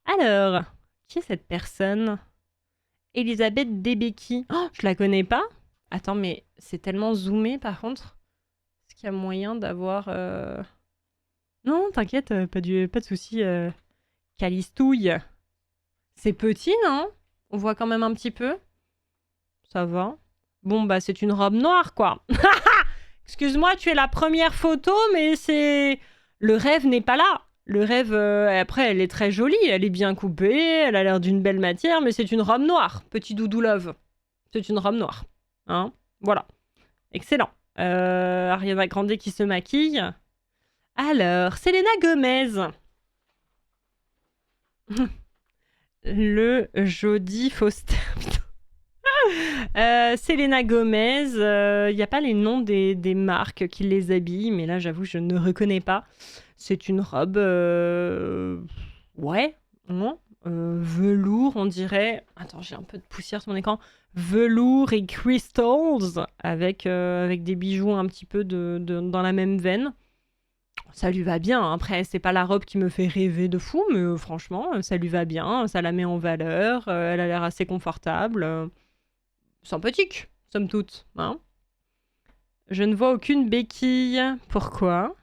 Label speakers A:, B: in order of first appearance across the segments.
A: Alors, qui est cette personne? Elisabeth Debicki. Oh, je la connais pas. Attends, mais c'est tellement zoomé par contre. Est-ce qu'il y a moyen d'avoir... Non, t'inquiète, pas de souci. Calistouille. C'est petit, non? On voit quand même un petit peu. Ça va. Bon, bah c'est une robe noire, quoi. Excuse-moi, tu es la première photo, mais c'est... Le rêve n'est pas là. Le rêve, après, elle est très jolie, elle est bien coupée, elle a l'air d'une belle matière, mais c'est une robe noire. Petit doudou love. C'est une robe noire. Hein? Voilà. Excellent. Ariana Grande qui se maquille. Alors, Selena Gomez. Le Jodie Foster. Selena Gomez, il n'y a pas les noms des marques qui les habillent, mais là j'avoue je ne reconnais pas. C'est une robe, ouais, non, velours on dirait. Attends, j'ai un peu de poussière sur mon écran. Velours et crystals avec des bijoux un petit peu dans la même veine. Ça lui va bien. Après, c'est pas la robe qui me fait rêver de fou, mais franchement, ça lui va bien. Ça la met en valeur. Elle a l'air assez confortable. Sympathique, somme toute. Hein, je ne vois aucune béquille. Pourquoi?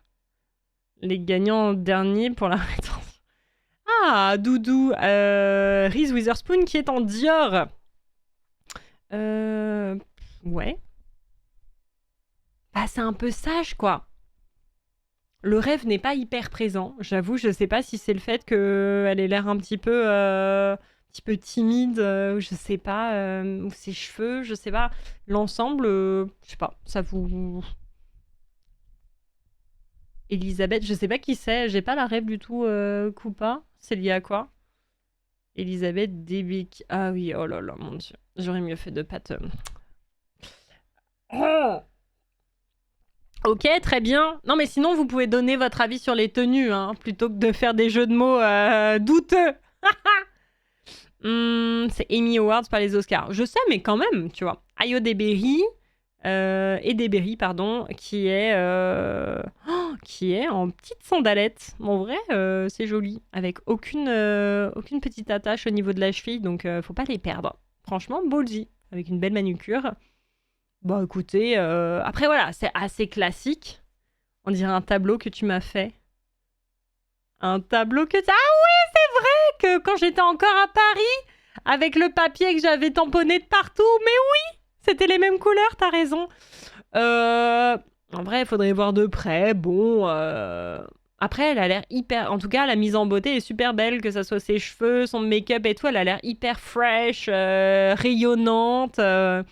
A: Les gagnants derniers pour la rétention. Ah, Doudou. Reese Witherspoon qui est en Dior. Ouais. Bah, c'est un peu sage, quoi. Le rêve n'est pas hyper présent. J'avoue, je sais pas si c'est le fait qu'elle ait l'air un petit peu timide, je sais pas, ou ses cheveux, je sais pas. L'ensemble, je sais pas, ça vous... Elisabeth, je sais pas qui c'est, j'ai pas la rêve du tout, Coupa. C'est lié à quoi? Elisabeth Debicki. Ah oui, oh là là, mon dieu. J'aurais mieux fait de pas te... Oh, ok, très bien. Non, mais sinon, vous pouvez donner votre avis sur les tenues, hein, plutôt que de faire des jeux de mots douteux. C'est Emmy Awards, pas les Oscars. Je sais, mais quand même, tu vois. Ayo Deberry, pardon, qui est en petite sandalette. En vrai, c'est joli, avec aucune petite attache au niveau de la cheville, donc faut pas les perdre. Franchement, ballsy, avec une belle manucure. Bon, écoutez, après voilà, c'est assez classique. On dirait un tableau que tu m'as fait. Un tableau que... Ah oui, c'est vrai que quand j'étais encore à Paris, avec le papier que j'avais tamponné de partout, mais oui, c'était les mêmes couleurs, t'as raison. En vrai, il faudrait voir de près. Bon, après, elle a l'air hyper... En tout cas, la mise en beauté est super belle, que ça soit ses cheveux, son make-up et tout. Elle a l'air hyper fresh, rayonnante. Je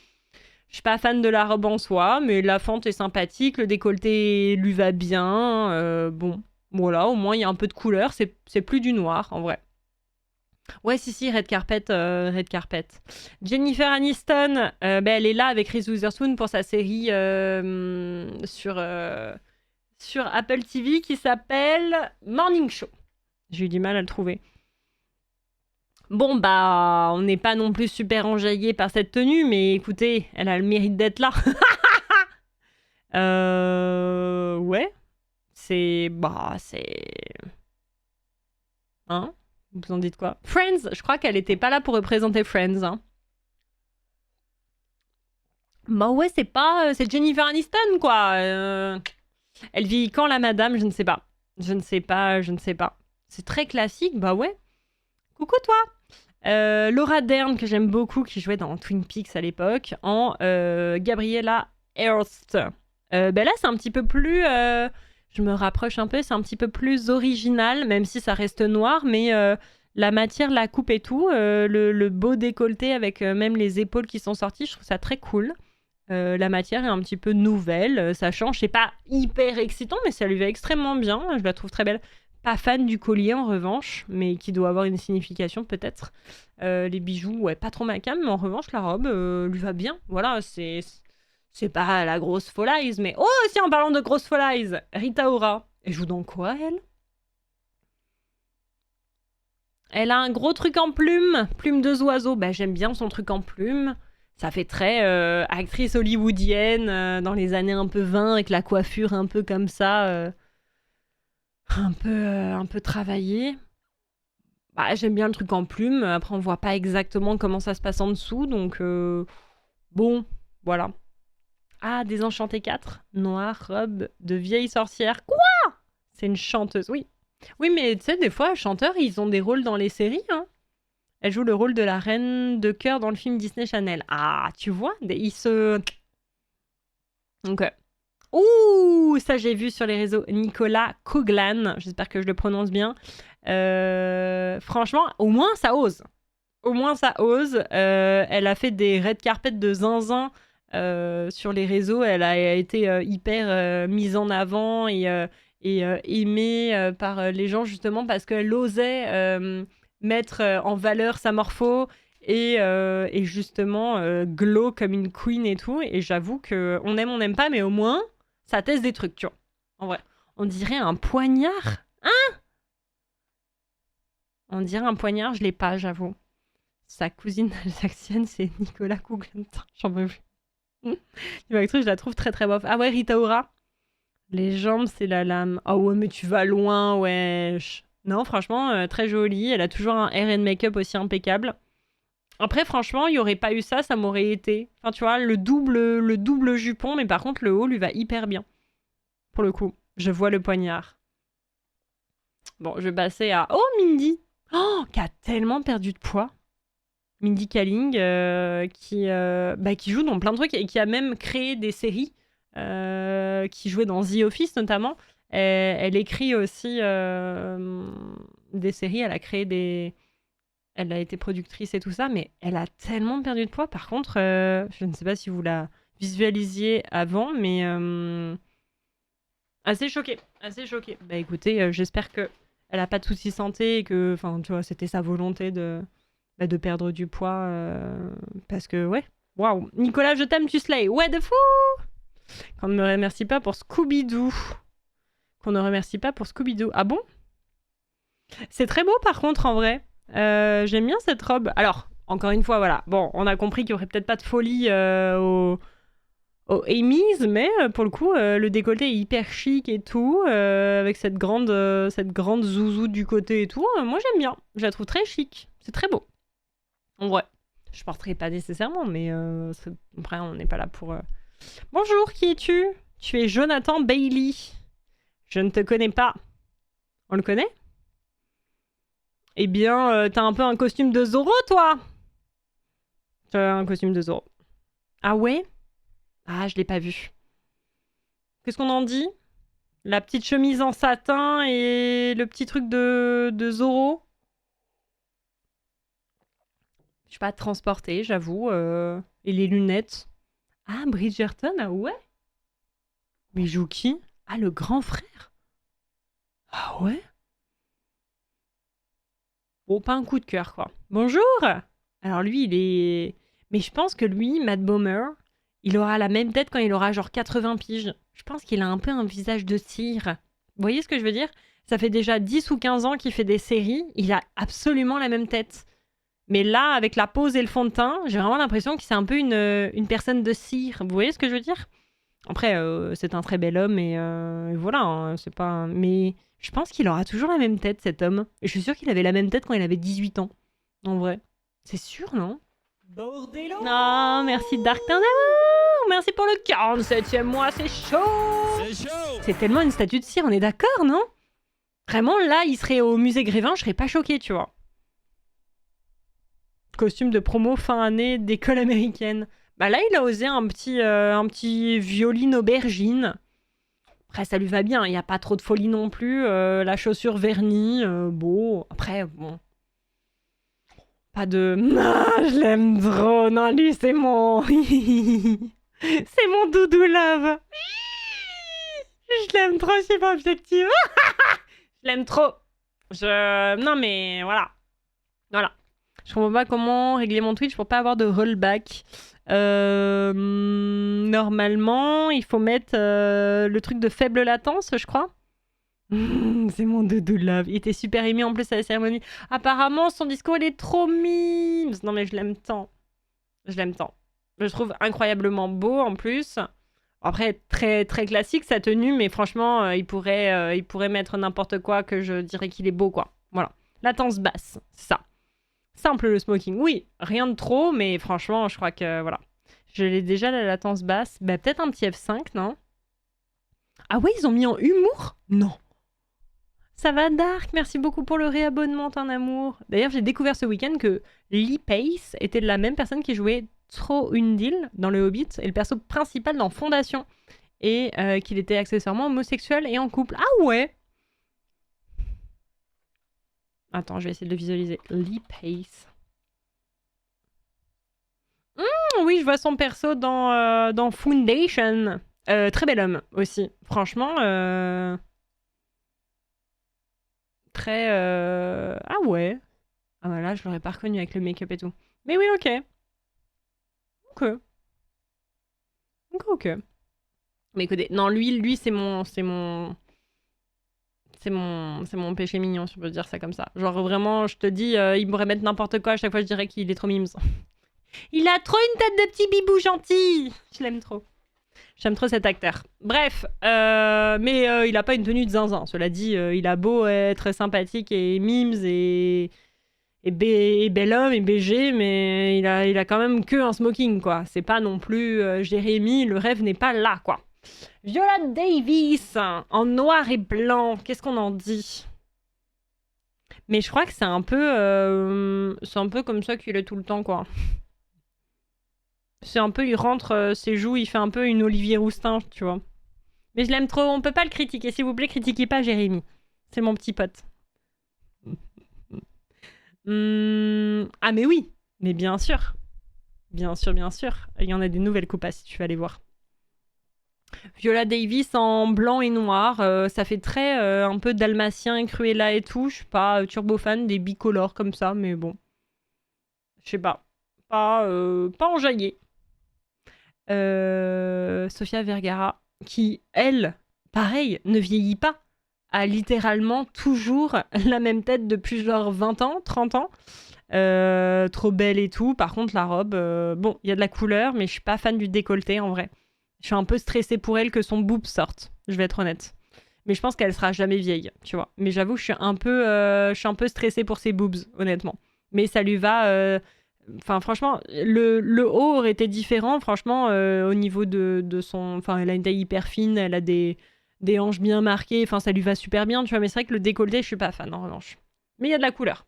A: suis pas fan de la robe en soi, mais la fente est sympathique, le décolleté lui va bien. Bon, voilà, au moins il y a un peu de couleur, c'est plus du noir en vrai. Ouais, si, Red Carpet, Red Carpet. Jennifer Aniston, elle est là avec Reese Witherspoon pour sa série sur Apple TV qui s'appelle Morning Show. J'ai eu du mal à le trouver. Bon, bah, on n'est pas non plus super enjaillé par cette tenue, mais écoutez, elle a le mérite d'être là. Ouais. C'est... Bah, c'est... Hein? Vous en dites quoi? Friends, je crois qu'elle était pas là pour représenter Friends, hein. Bah ouais, c'est pas... c'est Jennifer Aniston, quoi. Elle vit quand, la madame? Je ne sais pas. Je ne sais pas. C'est très classique, bah ouais. Coucou, toi! Laura Dern, que j'aime beaucoup, qui jouait dans Twin Peaks à l'époque, en Gabriella Hearst. Là, c'est un petit peu plus... je me rapproche un peu, c'est un petit peu plus original, même si ça reste noir, mais la matière, la coupe et tout, le beau décolleté avec même les épaules qui sont sorties, je trouve ça très cool. La matière est un petit peu nouvelle, ça change, c'est pas hyper excitant, mais ça lui va extrêmement bien, je la trouve très belle. Pas fan du collier en revanche, mais qui doit avoir une signification peut-être. Les bijoux, ouais, pas trop ma came, mais en revanche, la robe lui va bien. Voilà, c'est pas la grosse Fall mais... Oh, si, en parlant de grosse Fall Rita Ora. Elle joue dans quoi, elle? Elle a un gros truc en plume, plume de oiseaux. Bah, j'aime bien son truc en plume. Ça fait très actrice hollywoodienne dans les années un peu 20, avec la coiffure un peu comme ça, un peu travaillée. Bah, j'aime bien le truc en plume. Après, on voit pas exactement comment ça se passe en dessous. Donc, bon, voilà. Ah, Désenchanté 4. Noire, robe de vieille sorcière. Quoi? C'est une chanteuse, oui. Oui, mais tu sais, des fois, chanteurs, ils ont des rôles dans les séries. Hein. Elle joue le rôle de la reine de cœur dans le film Disney Channel. Ah, tu vois, ils se... Donc, ouh, ça j'ai vu sur les réseaux. Nicolas Coughlan, j'espère que je le prononce bien. Franchement, au moins ça ose. Au moins ça ose. Elle a fait des red carpets de zinzin sur les réseaux. Elle a été hyper mise en avant et aimée par les gens justement parce qu'elle osait mettre en valeur sa morpho et justement glow comme une queen et tout. Et j'avoue que on n'aime pas, mais au moins ça teste des trucs, tu vois. En vrai, on dirait un poignard. On dirait un poignard, je l'ai pas, j'avoue. Sa cousine alsacienne, c'est Nicolas Coughlan. J'en peux plus. L'actrice, je la trouve très très bof. Ah ouais, Rita Ora. Les jambes, c'est la lame. Ah ouais, mais tu vas loin, wesh. Non, franchement, très jolie. Elle a toujours un hair and make-up aussi impeccable. Après, franchement, il n'y aurait pas eu ça, ça m'aurait été. Enfin, tu vois, le double jupon, mais par contre, le haut lui va hyper bien. Pour le coup, je vois le poignard. Bon, je vais passer à... Oh, Mindy. Oh, qui a tellement perdu de poids. Mindy Kaling, qui joue dans plein de trucs et qui a même créé des séries, qui jouait dans The Office notamment. Elle écrit aussi des séries, elle a créé des... Elle a été productrice et tout ça, mais elle a tellement perdu de poids. Par contre, je ne sais pas si vous la visualisiez avant, mais assez choquée, assez choquée. Bah écoutez, j'espère que elle a pas de soucis santé et que, enfin, tu vois, c'était sa volonté de perdre du poids parce que ouais, waouh. Nicolas, je t'aime, tu slay. Ouais, de fou. Qu'on ne me remercie pas pour Scooby-Doo. Qu'on ne remercie pas pour Scooby-Doo. Ah bon? C'est très beau par contre en vrai. J'aime bien cette robe. Alors, encore une fois, voilà. Bon, on a compris qu'il y aurait peut-être pas de folie au Amy's, mais pour le coup, le décolleté est hyper chic et tout, avec cette grande zouzou du côté et tout. Moi, j'aime bien. Je la trouve très chic. C'est très beau. En vrai. Je porterai pas nécessairement, mais après, on n'est pas là pour... Bonjour, qui es-tu? Tu es Jonathan Bailey. Je ne te connais pas. On le connaît? Eh bien, t'as un peu un costume de Zorro, toi. T'as un costume de Zorro. Ah ouais? Ah, je l'ai pas vu. Qu'est-ce qu'on en dit? La petite chemise en satin et le petit truc de Zorro. Je suis pas transportée, j'avoue. Et les lunettes. Ah, Bridgerton, ah ouais? Mais il joue qui? Ah, le grand frère? Ah ouais? Bon, pas un coup de cœur, quoi. Bonjour! Alors lui, il est... Mais je pense que lui, Matt Bomer, il aura la même tête quand il aura genre 80 piges. Je pense qu'il a un peu un visage de cire. Vous voyez ce que je veux dire? Ça fait déjà 10 ou 15 ans qu'il fait des séries, il a absolument la même tête. Mais là, avec la pose et le fond de teint, j'ai vraiment l'impression que c'est un peu une personne de cire. Vous voyez ce que je veux dire? Après, c'est un très bel homme et voilà, hein, c'est pas... Mais je pense qu'il aura toujours la même tête, cet homme. Et je suis sûre qu'il avait la même tête quand il avait 18 ans. En vrai. C'est sûr, non?
B: Bordello.
A: Non, merci Dark Town d'amour. Merci pour le 47e mois, c'est chaud.
B: C'est chaud.
A: C'est tellement une statue de cire, on est d'accord, non? Vraiment, là, il serait au musée Grévin, je serais pas choquée, tu vois. Costume de promo fin année d'école américaine. Bah là, il a osé un petit violine aubergine. Après, ça lui va bien, il n'y a pas trop de folie non plus. La chaussure vernie, bon. Après, bon. Pas de... Ah, je l'aime trop. Non, lui, c'est mon... c'est mon doudou love. Je l'aime trop, je suis pas objective. Je l'aime trop. Non, mais voilà. Voilà. Je comprends pas comment régler mon Twitch pour pas avoir de rollback. Normalement, il faut mettre le truc de faible latence, je crois. C'est mon doudou love. Il était super aimé en plus à la cérémonie. Apparemment, son discours, il est trop mimes. Non, mais je l'aime tant. Je l'aime tant. Je le trouve incroyablement beau en plus. Après, très, très classique sa tenue, mais franchement, il pourrait mettre n'importe quoi que je dirais qu'il est beau, quoi. Voilà. Latence basse, c'est ça. Simple le smoking. Oui, rien de trop, mais franchement, je crois que voilà. Je l'ai déjà la latence basse. Bah, peut-être un petit F5, non? Ah ouais, ils ont mis en humour? Non. Ça va, Dark? Merci beaucoup pour le réabonnement, ton amour. D'ailleurs, j'ai découvert ce week-end que Lee Pace était la même personne qui jouait Thro-Undil dans le Hobbit et le perso principal dans Fondation. Et qu'il était accessoirement homosexuel et en couple. Ah ouais! Attends, je vais essayer de le visualiser. Lee Pace. Oui, je vois son perso dans Foundation. Très bel homme aussi. Franchement, très... Ah ouais. Ah bah là, je l'aurais pas reconnu avec le make-up et tout. Mais oui, ok. Ok. Mais écoutez, non, lui, c'est mon péché mignon, si on peut dire ça comme ça. Genre vraiment, je te dis, il pourrait mettre n'importe quoi, à chaque fois je dirais qu'il est trop mimes. Il a trop une tête de petit bibou gentil. Je l'aime trop. J'aime trop cet acteur. Bref, mais il a pas une tenue de zinzin. Cela dit, il a beau être sympathique et mimes et bel homme et BG, mais il a quand même que un smoking, quoi. C'est pas non plus Jérémy, le rêve n'est pas là, quoi. Viola Davis, en noir et blanc, qu'est-ce qu'on en dit? Mais je crois que c'est un peu comme ça qu'il est tout le temps, quoi. C'est un peu, il rentre ses joues, il fait un peu une Olivier Roustin, tu vois. Mais je l'aime trop, on peut pas le critiquer. S'il vous plaît, critiquez pas Jérémy. C'est mon petit pote. Ah mais oui, mais bien sûr. Bien sûr, bien sûr. Il y en a des nouvelles coupas si tu vas aller voir. Viola Davis en blanc et noir, ça fait très un peu dalmatien, Cruella et tout. Je suis pas turbo fan des bicolores comme ça, mais bon. Je sais pas. Pas enjaillé. Sofia Vergara, qui, elle, pareil, ne vieillit pas, a littéralement toujours la même tête depuis genre 20 ans, 30 ans. Trop belle et tout. Par contre, la robe, bon, il y a de la couleur, mais je suis pas fan du décolleté en vrai. Je suis un peu stressée pour elle que son boob sorte, je vais être honnête. Mais je pense qu'elle sera jamais vieille, tu vois. Mais j'avoue, je suis un peu stressée pour ses boobs, honnêtement. Mais ça lui va. Enfin, franchement, le haut aurait été différent, franchement, au niveau de son... Enfin, elle a une taille hyper fine, elle a des hanches bien marquées, enfin, ça lui va super bien, tu vois. Mais c'est vrai que le décolleté, je suis pas fan, en revanche. Mais il y a de la couleur.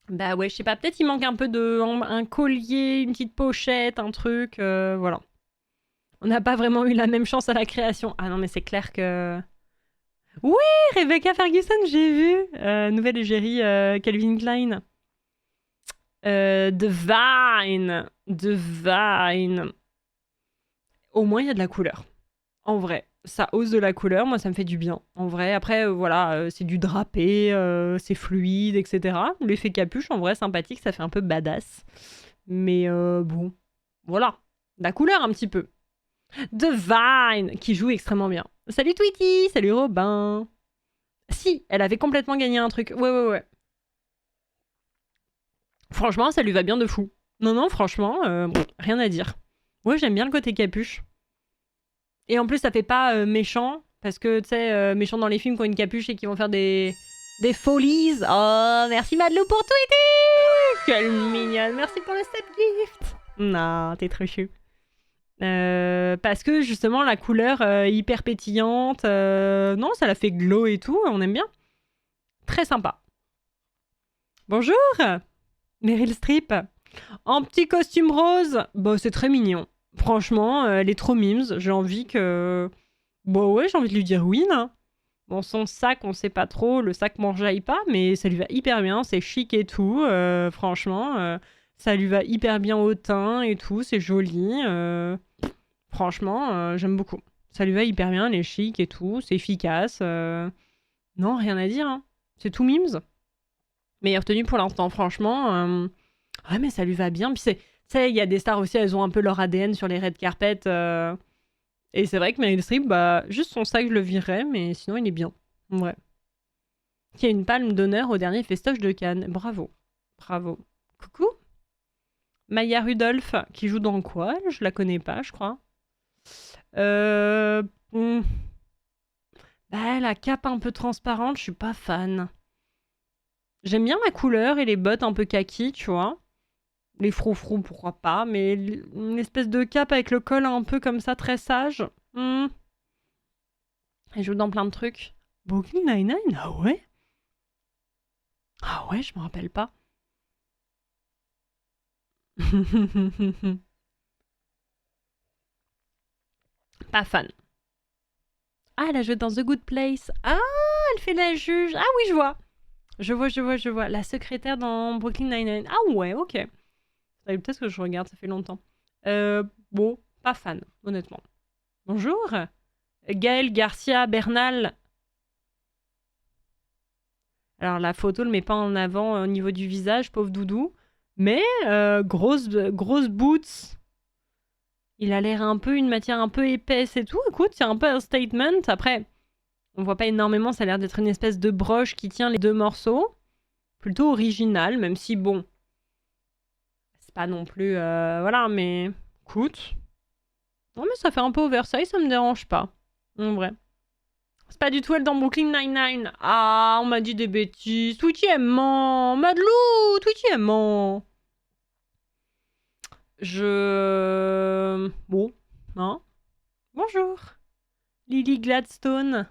A: Bah ouais, je sais pas, peut-être il manque un peu un collier, une petite pochette, un truc, voilà. On n'a pas vraiment eu la même chance à la création. Ah non, mais c'est clair que... Oui, Rebecca Ferguson, j'ai vu. Nouvelle égérie Calvin Klein. Divine. Au moins, il y a de la couleur. En vrai, ça ose de la couleur. Moi, ça me fait du bien. En vrai, après, voilà, c'est du drapé, c'est fluide, etc. L'effet capuche, en vrai, sympathique. Ça fait un peu badass. Mais bon, voilà. De la couleur, un petit peu. Divine, qui joue extrêmement bien. Salut Tweety, salut Robin. Si, elle avait complètement gagné un truc. Ouais. Franchement, ça lui va bien de fou. Non, franchement, rien à dire. Ouais, j'aime bien le côté capuche. Et en plus, ça fait pas méchant, parce que, tu sais, méchant dans les films qui ont une capuche et qui vont faire des folies. Oh, merci Madelou pour Tweety. Quelle mignonne, merci pour le step gift. Non, t'es trop chou. Parce que justement la couleur hyper pétillante, non, ça la fait glow et tout, on aime bien. Très sympa. Bonjour, Meryl Streep. En petit costume rose, bah c'est très mignon. Franchement, elle est trop mimes. J'ai envie que... Bon ouais, j'ai envie de lui dire oui, non. Bon, son sac, on sait pas trop, le sac m'enjaille pas, mais ça lui va hyper bien, c'est chic et tout, franchement, ça lui va hyper bien au teint et tout, c'est joli. Franchement, j'aime beaucoup. Ça lui va hyper bien, elle est chic et tout, c'est efficace. Non, rien à dire, hein. C'est tout mimes. Meilleure tenue pour l'instant, franchement. Ouais, mais ça lui va bien. Puis tu sais, il y a des stars aussi, elles ont un peu leur ADN sur les red carpets. Et c'est vrai que Meryl Streep, bah, juste son sac, je le virerais, mais sinon, il est bien. Ouais. Qui a une palme d'honneur au dernier festoche de Cannes. Bravo. Coucou. Maya Rudolph, qui joue dans quoi? Je la connais pas, je crois. Bah, la cape un peu transparente, je suis pas fan. J'aime bien la couleur et les bottes un peu kaki, tu vois. Les froufrous, pourquoi pas, mais une espèce de cape avec le col un peu comme ça, très sage. Elle joue dans plein de trucs. Brooklyn Nine-Nine, ah ouais? Ah ouais, je me rappelle pas. Pas fan. Ah, elle a joué dans The Good Place. Ah, elle fait la juge. Ah oui, je vois. Je vois. La secrétaire dans Brooklyn Nine-Nine. Ah ouais, ok. Peut-être que je regarde, ça fait longtemps. Bon, pas fan, honnêtement. Bonjour. Gaël Garcia Bernal. Alors la photo le met pas en avant au niveau du visage, pauvre doudou. Mais grosse boots. Il a l'air un peu une matière un peu épaisse et tout. Écoute, c'est un peu un statement. Après, on voit pas énormément, ça a l'air d'être une espèce de broche qui tient les deux morceaux. Plutôt original, même si bon, c'est pas non plus... voilà, mais écoute. Non mais ça fait un peu oversize, ça me dérange pas. En vrai. C'est pas du tout elle dans Brooklyn Nine-Nine. Ah, on m'a dit des bêtises. Twitchy elle ment. Madelou, Twitchy elle ment. Bon, hein. Bonjour. Lily Gladstone.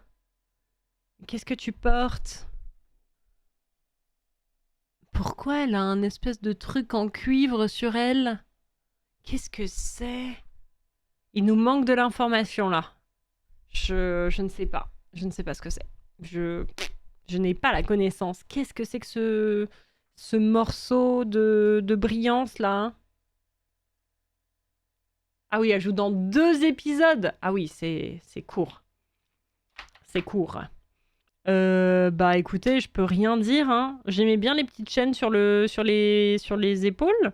A: Qu'est-ce que tu portes? Pourquoi elle a un espèce de truc en cuivre sur elle? Qu'est-ce que c'est? Il nous manque de l'information là. Je ne sais pas. Je ne sais pas ce que c'est. Je n'ai pas la connaissance. Qu'est-ce que c'est que ce morceau de brillance là? Ah oui, elle joue dans 2 épisodes. Ah oui, c'est court. C'est court. Bah écoutez, je peux rien dire. Hein. J'aimais bien les petites chaînes sur les épaules.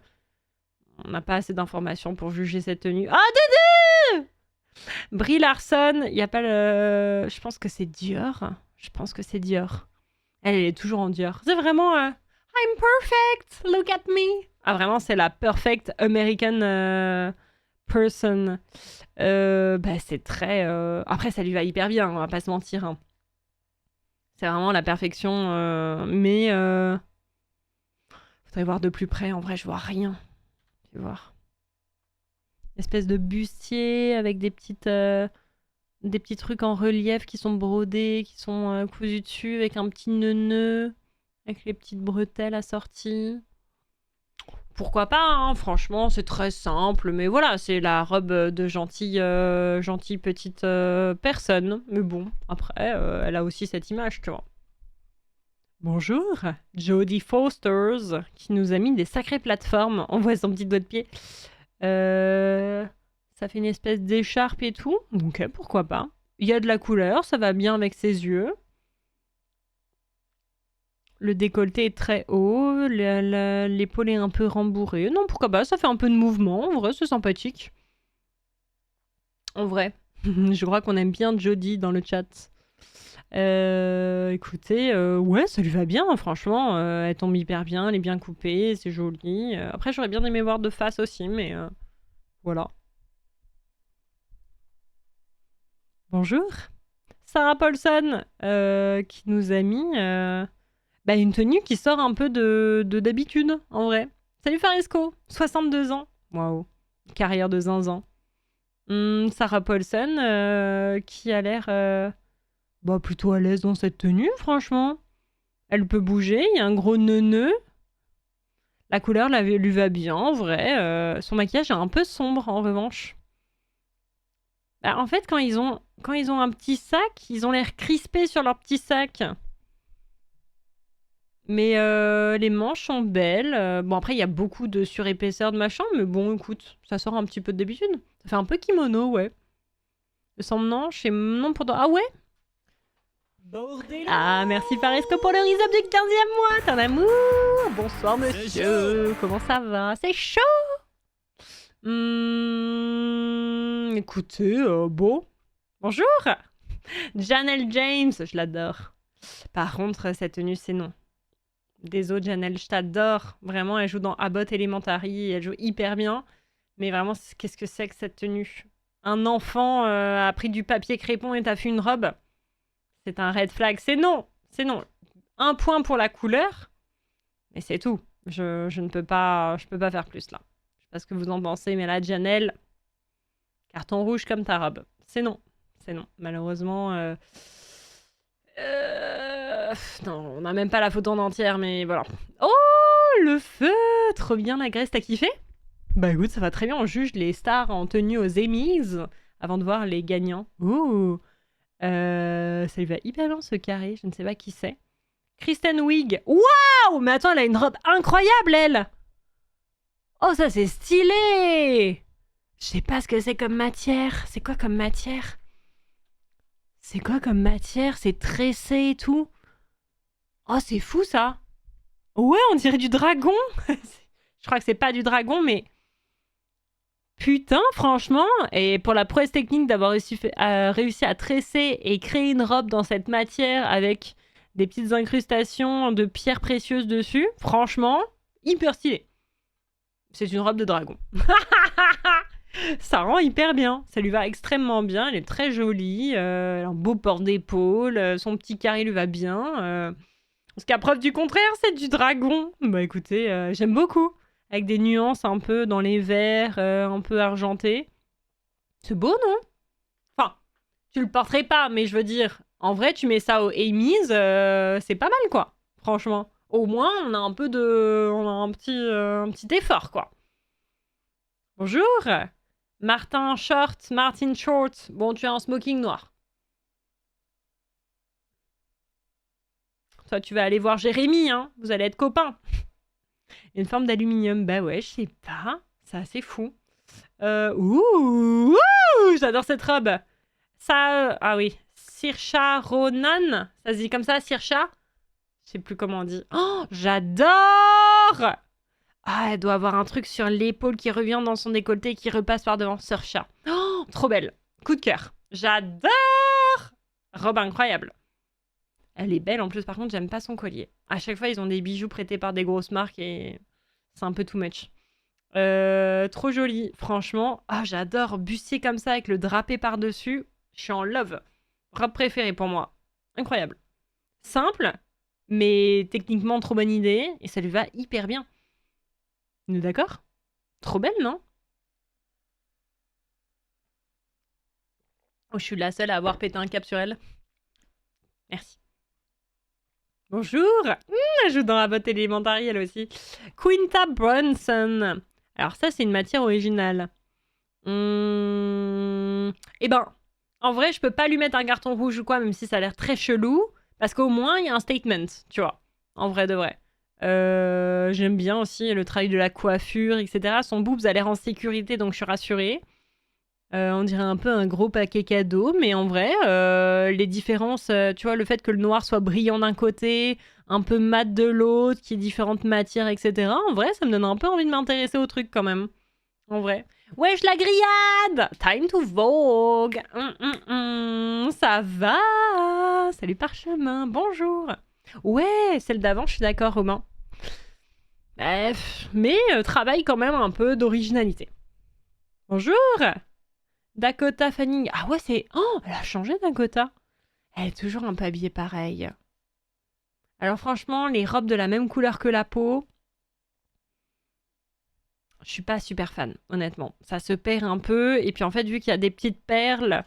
A: On n'a pas assez d'informations pour juger cette tenue. Ah, Dédé! Brie Larson, il y a pas le... Je pense que c'est Dior. Je pense que c'est Dior. Elle est toujours en Dior. C'est vraiment... I'm perfect, look at me. Ah vraiment, c'est la perfect American person. Bah c'est très... Après, ça lui va hyper bien, on va pas se mentir. Hein. C'est vraiment la perfection. Mais... Faudrait voir de plus près. En vrai, je vois rien. Tu vois. Espèce de bustier avec des petits trucs en relief qui sont brodés, qui sont cousus dessus avec un petit nœud avec les petites bretelles assorties. Pourquoi pas, hein, franchement, c'est très simple, mais voilà, c'est la robe de gentille petite personne. Mais bon, après, elle a aussi cette image, tu vois. Bonjour, Jodie Fosters, qui nous a mis des sacrées plateformes. On voit son petit doigt de pied. Ça fait une espèce d'écharpe et tout. Donc, pourquoi pas. Il y a de la couleur, ça va bien avec ses yeux. Le décolleté est très haut, l'épaule est un peu rembourrée. Non, pourquoi pas, ça fait un peu de mouvement. En vrai, c'est sympathique. En vrai. Je crois qu'on aime bien Jodie dans le chat. Écoutez, ouais, ça lui va bien, franchement. Elle tombe hyper bien, elle est bien coupée, c'est joli. Après, j'aurais bien aimé voir de face aussi, mais voilà. Bonjour. Sarah Paulson, qui nous a mis une tenue qui sort un peu de d'habitude, en vrai. Salut Farisco, 62 ans. Waouh, carrière de zinzin. Sarah Paulson, qui a l'air plutôt à l'aise dans cette tenue, franchement. Elle peut bouger, il y a un gros nœud. La couleur lui va bien, en vrai. Son maquillage est un peu sombre, en revanche. Bah, en fait, quand ils ont un petit sac, ils ont l'air crispés sur leur petit sac. Mais les manches sont belles. Bon, après, il y a beaucoup de surépaisseur de machin, mais bon, écoute, ça sort un petit peu de d'habitude. Ça fait un peu kimono, ouais. Sans manche et non pour... Ah ouais? Ah, merci Faresco pour le resub du 15e mois, t'es un amour. Bonsoir monsieur, comment ça va? C'est chaud. Écoutez, bon. Bonjour. Janelle James, je l'adore. Par contre, cette tenue, c'est non. Désolé Janelle, je t'adore. Vraiment, elle joue dans Abbott Elementary, elle joue hyper bien. Mais vraiment, qu'est-ce que c'est que cette tenue? Un enfant a pris du papier crépon et t'a fait une robe? C'est un red flag. C'est non. C'est non. Un point pour la couleur. Et c'est tout. Je ne peux pas... Je peux pas faire plus, là. Je sais pas ce que vous en pensez, mais là, Janelle... Carton rouge comme ta robe. C'est non. C'est non. Malheureusement... Non, on n'a même pas la photo en entière, mais voilà. Oh, le feu! Trop bien, la Grèce, t'as kiffé? Bah écoute, ça va très bien. On juge les stars en tenue aux Emmys avant de voir les gagnants. Ouh! Ça lui va hyper bien, ce carré. Je ne sais pas qui c'est. Kristen Wiig. Waouh! Mais attends, elle a une robe incroyable, elle! Oh, ça, c'est stylé! Je sais pas ce que c'est comme matière. C'est quoi comme matière? C'est quoi comme matière? C'est tressé et tout. Oh, c'est fou, ça! Ouais, on dirait du dragon! Je crois que c'est pas du dragon, mais... Putain, franchement, et pour la prouesse technique d'avoir réussi à tresser et créer une robe dans cette matière avec des petites incrustations de pierres précieuses dessus, franchement, hyper stylé. C'est une robe de dragon. Ça rend hyper bien, ça lui va extrêmement bien, elle est très jolie, elle a un beau port d'épaule, son petit carré lui va bien. Parce qu'à preuve du contraire, c'est du dragon. Bah écoutez, j'aime beaucoup. Avec des nuances un peu dans les verts, un peu argentés. C'est beau, non? Enfin, tu le porterais pas, mais je veux dire, en vrai, tu mets ça aux Emmys, c'est pas mal, quoi. Franchement. Au moins, on a un peu de... On a un petit effort, quoi. Bonjour. Martin Short. Bon, tu es en smoking noir. Toi, tu vas aller voir Jérémy, hein. Vous allez être copains. Une forme d'aluminium. Bah ouais, je sais pas. C'est assez fou. Ouh, j'adore cette robe. Ça, ah oui. Saoirse Ronan. Ça se dit comme ça, Saoirse? Je sais plus comment on dit. Oh, j'adore! Ah, elle doit avoir un truc sur l'épaule qui revient dans son décolleté et qui repasse par devant. Saoirse. Oh, trop belle. Coup de cœur. J'adore! Robe incroyable. Elle est belle en plus, par contre, j'aime pas son collier. À chaque fois, ils ont des bijoux prêtés par des grosses marques et c'est un peu too much. Trop joli, franchement. Ah, j'adore bustier comme ça avec le drapé par-dessus. Je suis en love. Robe préférée pour moi. Incroyable. Simple, mais techniquement trop bonne idée et ça lui va hyper bien. On est d'accord? Trop belle, non? Oh, je suis la seule à avoir pété un cap sur elle. Merci. Bonjour. Elle joue dans la botte élémentaire, elle aussi. Quinta Brunson. Alors ça, c'est une matière originale. Eh ben, en vrai, je peux pas lui mettre un carton rouge ou quoi, même si ça a l'air très chelou. Parce qu'au moins, il y a un statement, tu vois. En vrai de vrai. J'aime bien aussi le travail de la coiffure, etc. Son boobs a l'air en sécurité, donc je suis rassurée. On dirait un peu un gros paquet cadeau, mais en vrai, les différences, tu vois, le fait que le noir soit brillant d'un côté, un peu mat de l'autre, qu'il y ait différentes matières, etc. En vrai, ça me donne un peu envie de m'intéresser au truc quand même. En vrai. Wesh la grillade! Time to Vogue! Ça va? Salut Parchemin, bonjour! Ouais, celle d'avant, je suis d'accord, Romain. Bref, mais travaille quand même un peu d'originalité. Bonjour! Dakota Fanning. Ah ouais, c'est... Oh, elle a changé Dakota. Elle est toujours un peu habillée pareil. Alors franchement, les robes de la même couleur que la peau, je suis pas super fan, honnêtement. Ça se perd un peu. Et puis en fait, vu qu'il y a des petites perles,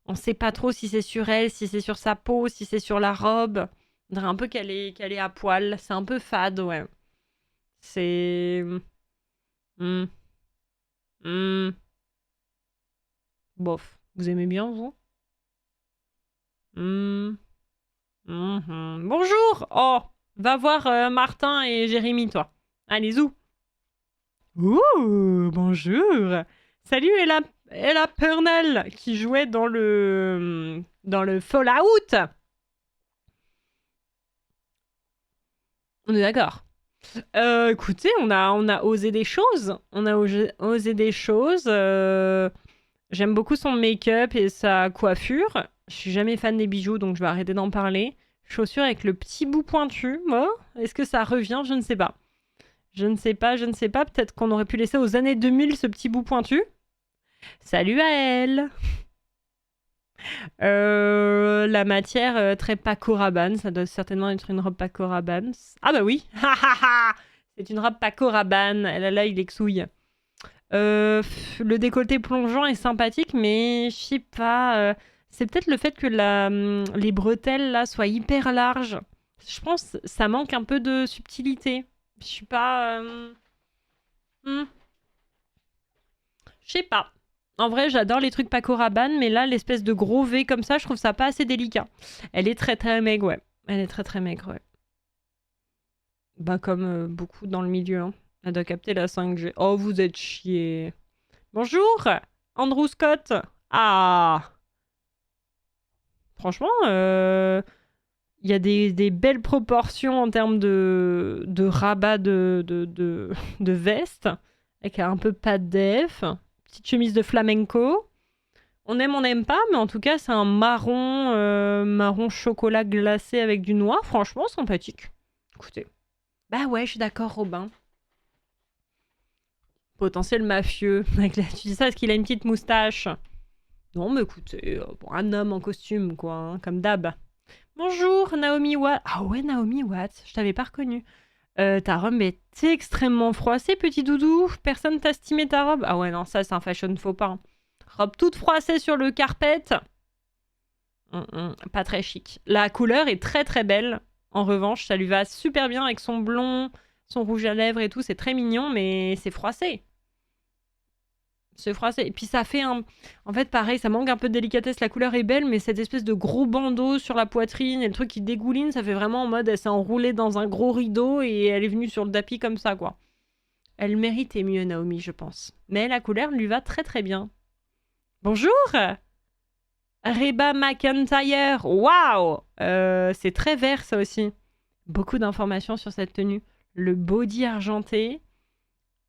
A: on sait pas trop si c'est sur elle, si c'est sur sa peau, si c'est sur la robe. On dirait un peu qu'elle est à poil. C'est un peu fade, ouais. C'est... Bof. Vous aimez bien, vous? Bonjour! Oh! Va voir Martin et Jérémy, toi. Allez, zou! Ouh! Bonjour! Salut Ella Purnell, qui jouait dans le Fallout! On est d'accord. Écoutez, on a osé des choses. On a osé des choses. J'aime beaucoup son make-up et sa coiffure. Je suis jamais fan des bijoux, donc je vais arrêter d'en parler. Chaussures avec le petit bout pointu. Oh, est-ce que ça revient? Je ne sais pas. Je ne sais pas. Peut-être qu'on aurait pu laisser aux années 2000 ce petit bout pointu. Salut à elle! La matière, très Paco Rabanne. Ça doit certainement être une robe Paco Rabanne. Ah bah oui. C'est une robe Paco Rabanne. Elle a l'œil l'exouille. Le décolleté plongeant est sympathique, mais je sais pas. C'est peut-être le fait que les bretelles là soient hyper larges. Je pense que ça manque un peu de subtilité. Je suis pas. Hmm, je sais pas. En vrai, j'adore les trucs Paco Rabanne, mais là, l'espèce de gros V comme ça, je trouve ça pas assez délicat. Elle est très très maigre, ouais. Elle est très très maigre, ouais. Bah, comme beaucoup dans le milieu. Hein. Elle doit capter la 5G. Oh, vous êtes chiés. Bonjour, Andrew Scott. Ah, franchement, il y a des belles proportions en termes de rabat de veste, avec un peu pas de def, petite chemise de flamenco. On n'aime pas, mais en tout cas, c'est un marron chocolat glacé avec du noir. Franchement, sympathique. Écoutez. Bah ouais, je suis d'accord, Robin. Potentiel mafieux. Tu dis ça parce qu'il a une petite moustache. Non, mais écoutez, bon, un homme en costume, quoi, hein, comme d'hab. Bonjour, Naomi Watts. Ah ouais, Naomi Watts, je t'avais pas reconnue. Ta robe est extrêmement froissée, petit doudou. Personne t'a estimé ta robe. Ah ouais, non, ça, c'est un fashion faux pas. Hein. Robe toute froissée sur le carpet. Pas très chic. La couleur est très très belle. En revanche, ça lui va super bien avec son blond, son rouge à lèvres et tout. C'est très mignon, mais c'est froissé. C'est froissé. Et puis ça fait un... En fait, pareil, ça manque un peu de délicatesse. La couleur est belle, mais cette espèce de gros bandeau sur la poitrine et le truc qui dégouline, ça fait vraiment en mode elle s'est enroulée dans un gros rideau et elle est venue sur le tapis comme ça, quoi. Elle méritait mieux, Naomi, je pense. Mais la couleur lui va très très bien. Bonjour Reba McEntire. Waouh c'est très vert, ça aussi. Beaucoup d'informations sur cette tenue. Le body argenté,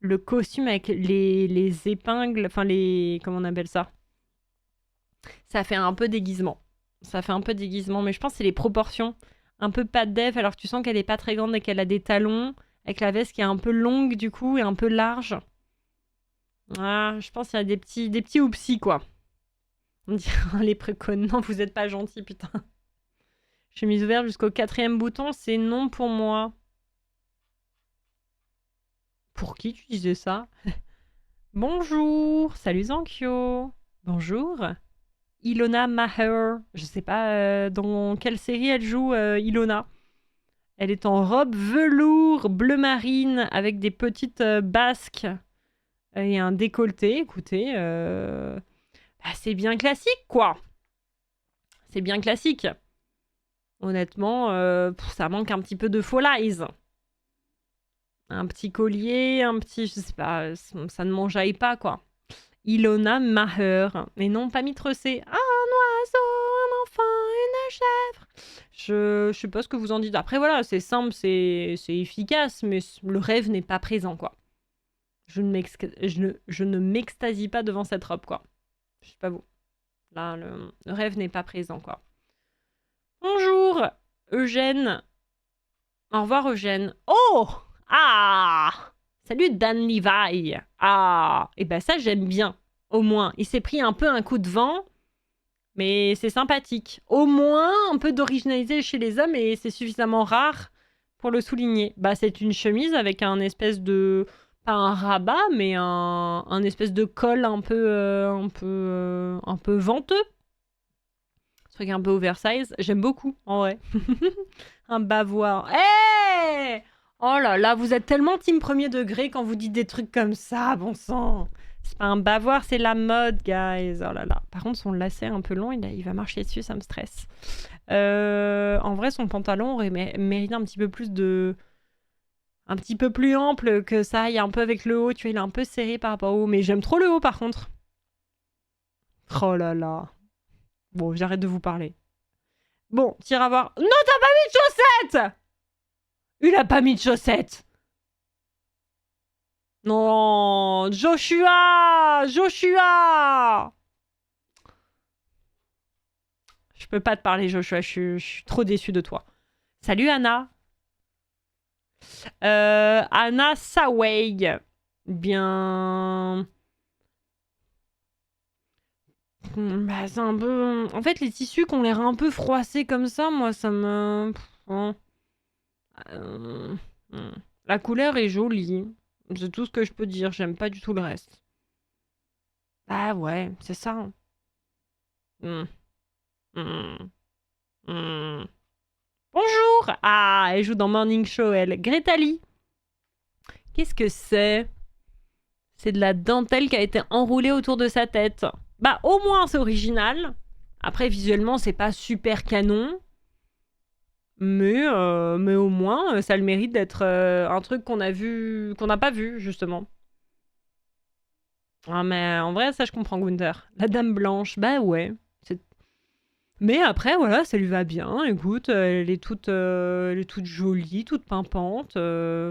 A: le costume avec les épingles, enfin les... Comment on appelle ça? Ça fait un peu déguisement. Ça fait un peu déguisement, mais je pense que c'est les proportions. Un peu pas de def, alors que tu sens qu'elle est pas très grande et qu'elle a des talons, avec la veste qui est un peu longue du coup et un peu large. Ah, je pense qu'il y a des petits oupsis, quoi. On dirait les précautions. Non, vous êtes pas gentils, putain. Chemise ouverte jusqu'au 4e bouton, c'est non pour moi. Pour qui tu disais ça? Bonjour, salut Zankyo. Bonjour. Ilona Maher. Je sais pas dans quelle série elle joue, Ilona. Elle est en robe velours bleu marine avec des petites basques et un décolleté. Écoutez, bah, c'est bien classique, quoi. C'est bien classique. Honnêtement, ça manque un petit peu de faux lies. Un petit collier, un petit... Je sais pas, ça ne m'enjaille pas, quoi. Ilona Maher. Et non, pas Mitrecé. Un oiseau, un enfant, une chèvre. Je sais pas ce que vous en dites. Après, voilà, c'est simple, c'est efficace, mais le rêve n'est pas présent, quoi. Je ne m'extasie pas devant cette robe, quoi. Je sais pas vous. Là, le rêve n'est pas présent, quoi. Bonjour, Eugène. Au revoir, Eugène. Oh! Ah! Salut, Dan Levi. Ah! Et ben ça, j'aime bien. Au moins. Il s'est pris un peu un coup de vent, mais c'est sympathique. Au moins, un peu d'originalité chez les hommes, et c'est suffisamment rare pour le souligner. Bah, c'est une chemise avec un espèce de... Pas un rabat, mais un espèce de col un peu venteux. Truc un peu oversize. J'aime beaucoup, en vrai. Un bavoir. Hey! Oh là là, vous êtes tellement team premier degré quand vous dites des trucs comme ça, bon sang. C'est pas un bavoir, c'est la mode, guys. Oh là là. Par contre, son lacet un peu long, il va marcher dessus, ça me stresse. En vrai, son pantalon aurait mérité un petit peu plus de... Un petit peu plus ample que ça aille un peu avec le haut. Tu vois, il est un peu serré par rapport au haut. Mais j'aime trop le haut, par contre. Oh là là. Bon, j'arrête de vous parler. Bon, t'iras voir. Non, t'as pas mis de chaussettes! Il a pas mis de chaussettes! Non, Joshua! Joshua! Je peux pas te parler, Joshua. Je suis trop déçue de toi. Salut, Anna. Anna Saway. Bien... Bah, c'est un peu... En fait, les tissus qui ont l'air un peu froissés comme ça, moi, ça me... Hein. Euh, hmm. La couleur est jolie. C'est tout ce que je peux dire. J'aime pas du tout le reste. Ah ouais, c'est ça. Hein. Hmm, hmm, hmm. Bonjour! Ah, elle joue dans Morning Show, elle. Greta Lee. Qu'est-ce que c'est? C'est de la dentelle qui a été enroulée autour de sa tête. Bah, au moins, c'est original. Après, visuellement, c'est pas super canon. Mais au moins, ça a le mérite d'être un truc qu'on a vu, qu'on n'a pas vu, justement. Ah, mais en vrai, ça, je comprends Gunther. La Dame Blanche, bah ouais. Mais après, voilà, ça lui va bien. Écoute, elle est toute jolie, toute pimpante.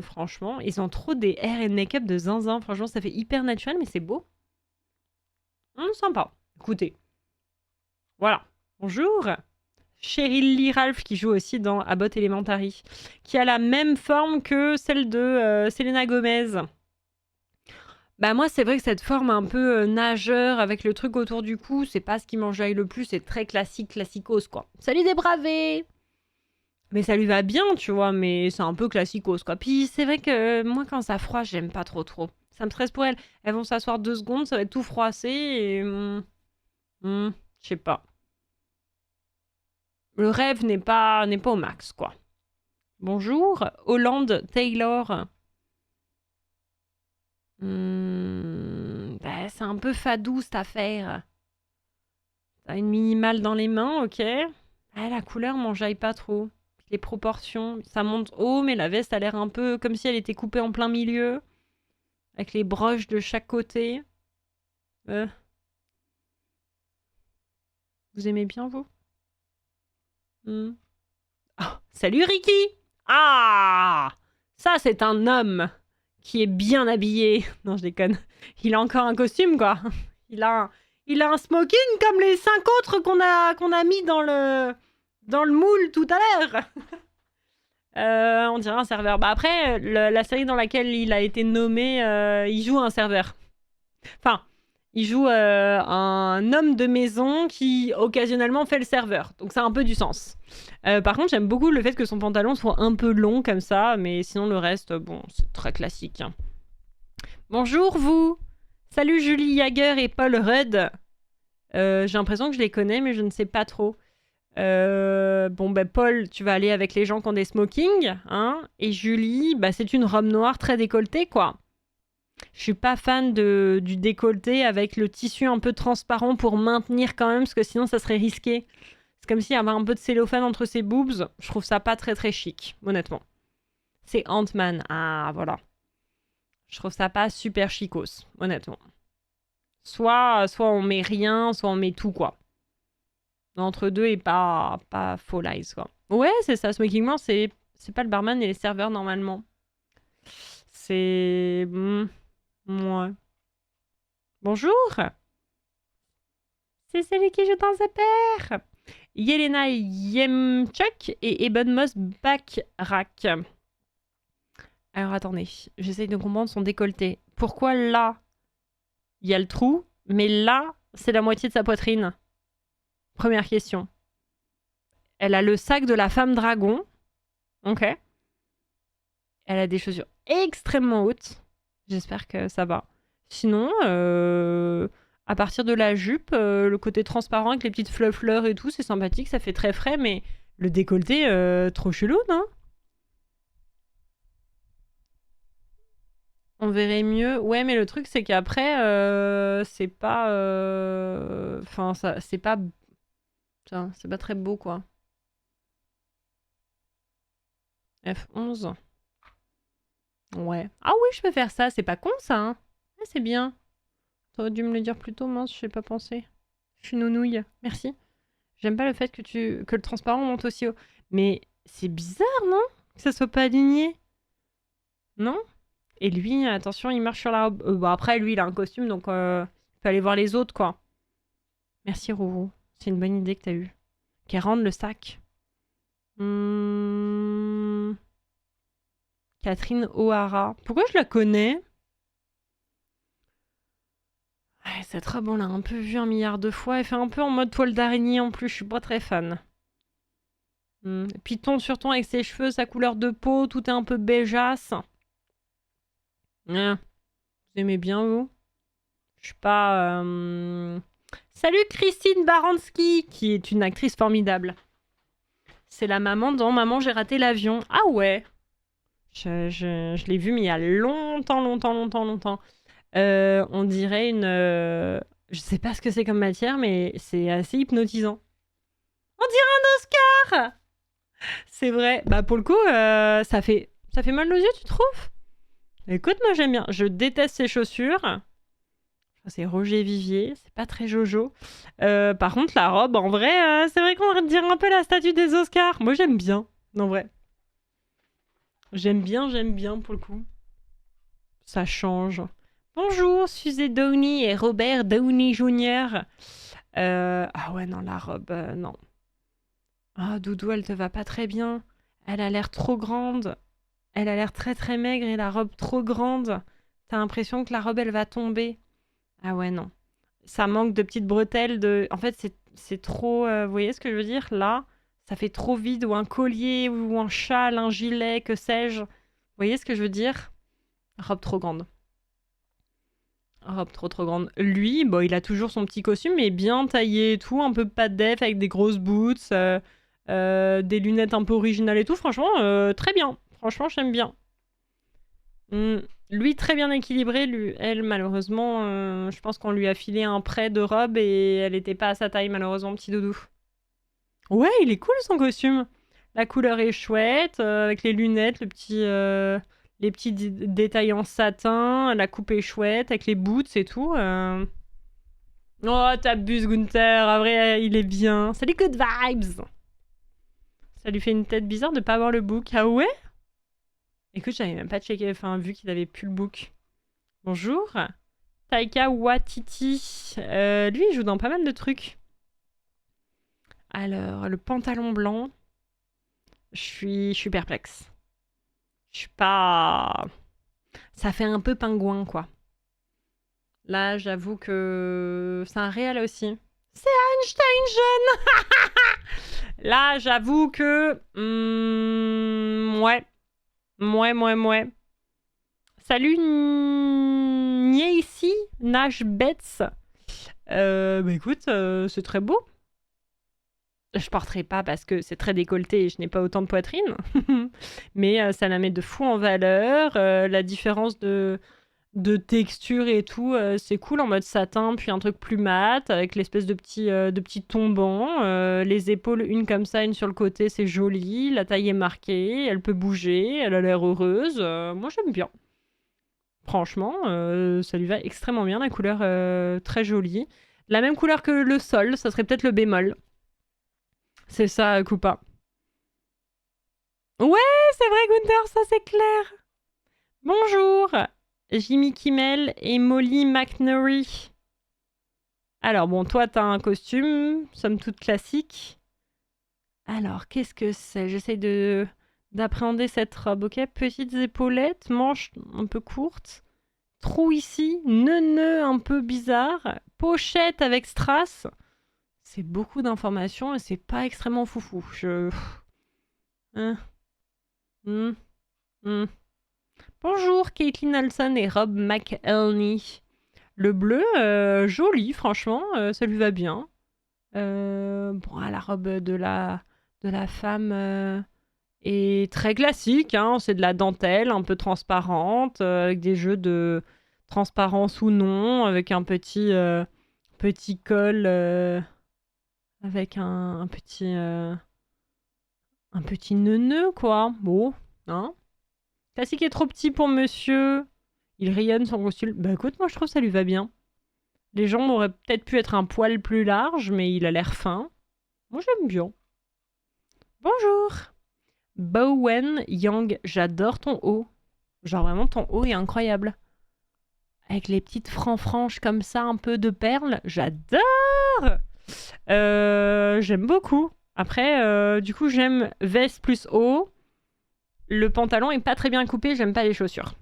A: Franchement, ils ont trop des hair et make-up de zinzin. Franchement, ça fait hyper naturel, mais c'est beau. Sympa. Écoutez. Voilà. Bonjour. Cheryl Lee Ralph, qui joue aussi dans Abbott Elementary, qui a la même forme que celle de Selena Gomez. Bah moi, c'est vrai que cette forme un peu nageur avec le truc autour du cou, c'est pas ce qui m'enjaille le plus, c'est très classique, classicos, quoi. Salut des bravés! Mais ça lui va bien, tu vois, mais c'est un peu classicos, quoi. Puis c'est vrai que moi, quand ça froisse, j'aime pas trop. Ça me stresse pour elles. Elles vont s'asseoir 2 secondes, ça va être tout froissé et... je sais pas. Le rêve n'est pas au max, quoi. Bonjour, Holland Taylor. Bah, c'est un peu fadou, cette affaire. T'as une minimale dans les mains, ok. Ah, la couleur m'enjaille pas trop. Les proportions, ça monte haut, mais la veste a l'air un peu comme si elle était coupée en plein milieu. Avec les broches de chaque côté. Vous aimez bien, vous? Oh, salut Ricky! Ah! Ça, c'est un homme qui est bien habillé. Non, je déconne. Il a encore un costume, quoi. Il a un smoking comme les 5 autres qu'on a mis dans le moule tout à l'heure. On dirait un serveur. Bah après, la série dans laquelle il a été nommé, il joue un serveur. Enfin, il joue un homme de maison qui occasionnellement fait le serveur. Donc ça a un peu du sens. Par contre, j'aime beaucoup le fait que son pantalon soit un peu long comme ça, mais sinon le reste, bon, c'est très classique. Hein. Bonjour vous. Salut Julie Jaeger et Paul Rudd. J'ai l'impression que je les connais, mais je ne sais pas trop. Bon, ben Paul, tu vas aller avec les gens qui ont des smokings, hein. Et Julie, bah c'est une robe noire très décolletée, quoi. Je suis pas fan du décolleté avec le tissu un peu transparent pour maintenir quand même, parce que sinon ça serait risqué. C'est comme s'il y avait un peu de cellophane entre ses boobs. Je trouve ça pas très chic, honnêtement. C'est Ant-Man. Ah, voilà. Je trouve ça pas super chicos, honnêtement. Soit on met rien, soit on met tout, quoi. Entre deux et pas Fall Eyes, quoi. Ouais, c'est ça. Smoking More, c'est pas le barman et les serveurs, normalement. C'est... ouais. Bonjour. C'est celui qui joue dans Zapper. Yelena Yemchuk et Eben Moss Backrack. Alors attendez, j'essaye de comprendre son décolleté. Pourquoi là, il y a le trou, mais là, c'est la moitié de sa poitrine? Première question. Elle a le sac de la femme dragon. Ok. Elle a des chaussures extrêmement hautes. J'espère que ça va. Sinon, à partir de la jupe, le côté transparent avec les petites fleurs et tout, c'est sympathique, ça fait très frais, mais le décolleté, trop chelou, non? On verrait mieux. Ouais, mais le truc, c'est qu'après, c'est pas... Enfin, ça, c'est pas... Putain, c'est pas très beau, quoi. F11. Ouais. Ah oui, je peux faire ça. C'est pas con, ça, hein. Ah, c'est bien. T'aurais dû me le dire plus tôt, mince, je n'ai pas pensé. Je suis nounouille. Merci. J'aime pas le fait que le transparent monte aussi haut. Mais c'est bizarre, non? Que ça soit pas aligné. Non? Et lui, attention, il marche sur la robe. Bon, après, lui, il a un costume, donc il peut aller voir les autres, quoi. Merci, Rourou. C'est une bonne idée que t'as eue. Qu'elle rende le sac. Catherine O'Hara. Pourquoi je la connais? cette robe, on l'a un peu vue un milliard de fois. Elle fait un peu en mode toile d'araignée en plus, je suis pas très fan. Puis ton sur ton avec ses cheveux, sa couleur de peau, tout est un peu beigeasse. Vous aimez bien, vous? Je suis pas... Salut Christine Baranski, qui est une actrice formidable. C'est la maman dans Maman, j'ai raté l'avion. Ah ouais. Je l'ai vue, mais il y a longtemps. On dirait une... Je sais pas ce que c'est comme matière, mais c'est assez hypnotisant. On dirait un Oscar. C'est vrai. Bah pour le coup, ça fait mal aux yeux, tu trouves? Écoute, moi j'aime bien. Je déteste ces chaussures. C'est Roger Vivier, c'est pas très Jojo. Par contre, la robe, en vrai, c'est vrai qu'on dirait un peu la statue des Oscars. Moi j'aime bien, en vrai. J'aime bien pour le coup. Ça change. Bonjour, Suzy Downey et Robert Downey Jr. Ah ouais, non, la robe, non. Ah, Doudou, elle te va pas très bien. Elle a l'air trop grande. Elle a l'air très maigre et la robe trop grande. T'as l'impression que la robe, elle va tomber. Ah ouais, non. Ça manque de petites bretelles. En fait, c'est trop... vous voyez ce que je veux dire? Là, ça fait trop vide. Ou un collier, ou un châle, un gilet, que sais-je. Vous voyez ce que je veux dire? Robe trop grande. Robe trop grande. Lui, bon, il a toujours son petit costume, mais bien taillé et tout, un peu pas de def, avec des grosses boots, des lunettes un peu originales et tout. Franchement, très bien. Franchement, j'aime bien. Lui, très bien équilibré. Elle, malheureusement, je pense qu'on lui a filé un prêt de robe et elle était pas à sa taille, malheureusement, petit doudou. Ouais, il est cool son costume. La couleur est chouette, avec les lunettes, les petits détails en satin, la coupe est chouette, avec les boots et tout. Oh, t'abuses, Gunther. En vrai, il est bien. Salut, good vibes. Ça lui fait une tête bizarre de pas avoir le book. Ah ouais? Écoute, j'avais même pas checké, vu qu'il avait plus le book. Bonjour. Taika Waititi. Lui, il joue dans pas mal de trucs. Alors, le pantalon blanc. Je suis perplexe. Je suis pas... Ça fait un peu pingouin, quoi. Là, j'avoue que... C'est un réel aussi. C'est Einstein jeune. Là, j'avoue que... ouais. Salut Niacy Nash Betts. Bah écoute, c'est très beau. Je porterai pas parce que c'est très décolleté et je n'ai pas autant de poitrine. Mais ça la met de fou en valeur. La différence de texture et tout, c'est cool en mode satin, puis un truc plus mat, avec l'espèce de petits tombants. Les épaules, une comme ça, une sur le côté, c'est joli. La taille est marquée, elle peut bouger, elle a l'air heureuse. Moi, j'aime bien. Franchement, ça lui va extrêmement bien, la couleur très jolie. La même couleur que le sol, ça serait peut-être le bémol. C'est ça, Koopa. Ouais, c'est vrai, Gunther, ça c'est clair. Bonjour, Jimmy Kimmel et Molly McNary. Alors, bon, toi, t'as un costume, somme toute classique. Alors, qu'est-ce que c'est? J'essaie d'appréhender cette robe, ok? Petites épaulettes, manches un peu courtes. Trou ici, nœud un peu bizarre. Pochette avec strass. C'est beaucoup d'informations et c'est pas extrêmement foufou. Bonjour, Caitlin Olson et Rob McElhenney. Le bleu, joli, franchement, ça lui va bien. Bon, la robe de la femme est très classique, hein, c'est de la dentelle, un peu transparente, avec des jeux de transparence ou non, avec un petit col, avec un petit nœud, quoi. Bon, hein. Classique est trop petit pour monsieur. Il rayonne son costume. Bah écoute, moi je trouve ça lui va bien. Les jambes auraient peut-être pu être un poil plus larges, mais il a l'air fin. Moi j'aime bien. Bonjour. Bowen Yang, j'adore ton haut. Genre vraiment ton haut est incroyable. Avec les petites franges comme ça, un peu de perles. J'adore. J'aime beaucoup. Après, du coup, j'aime veste plus haut. Le pantalon est pas très bien coupé, j'aime pas les chaussures.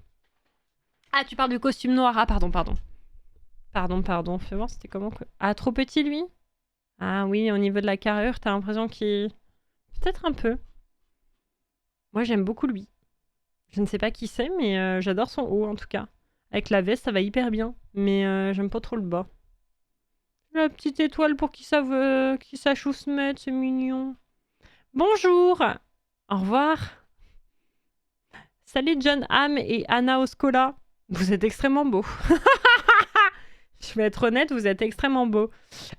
A: Ah, tu parles du costume noir. Ah, pardon. Pardon, fais voir, c'était comment que... Ah, trop petit, lui? Ah oui, au niveau de la carrure, t'as l'impression qu'il... Peut-être un peu. Moi, j'aime beaucoup lui. Je ne sais pas qui c'est, mais j'adore son haut, en tout cas. Avec la veste, ça va hyper bien. Mais j'aime pas trop le bas. La petite étoile pour qui sache où se mettre, c'est mignon. Bonjour. Au revoir. Salut John Hamm et Anna Oscola. Vous êtes extrêmement beaux. Je vais être honnête, vous êtes extrêmement beaux.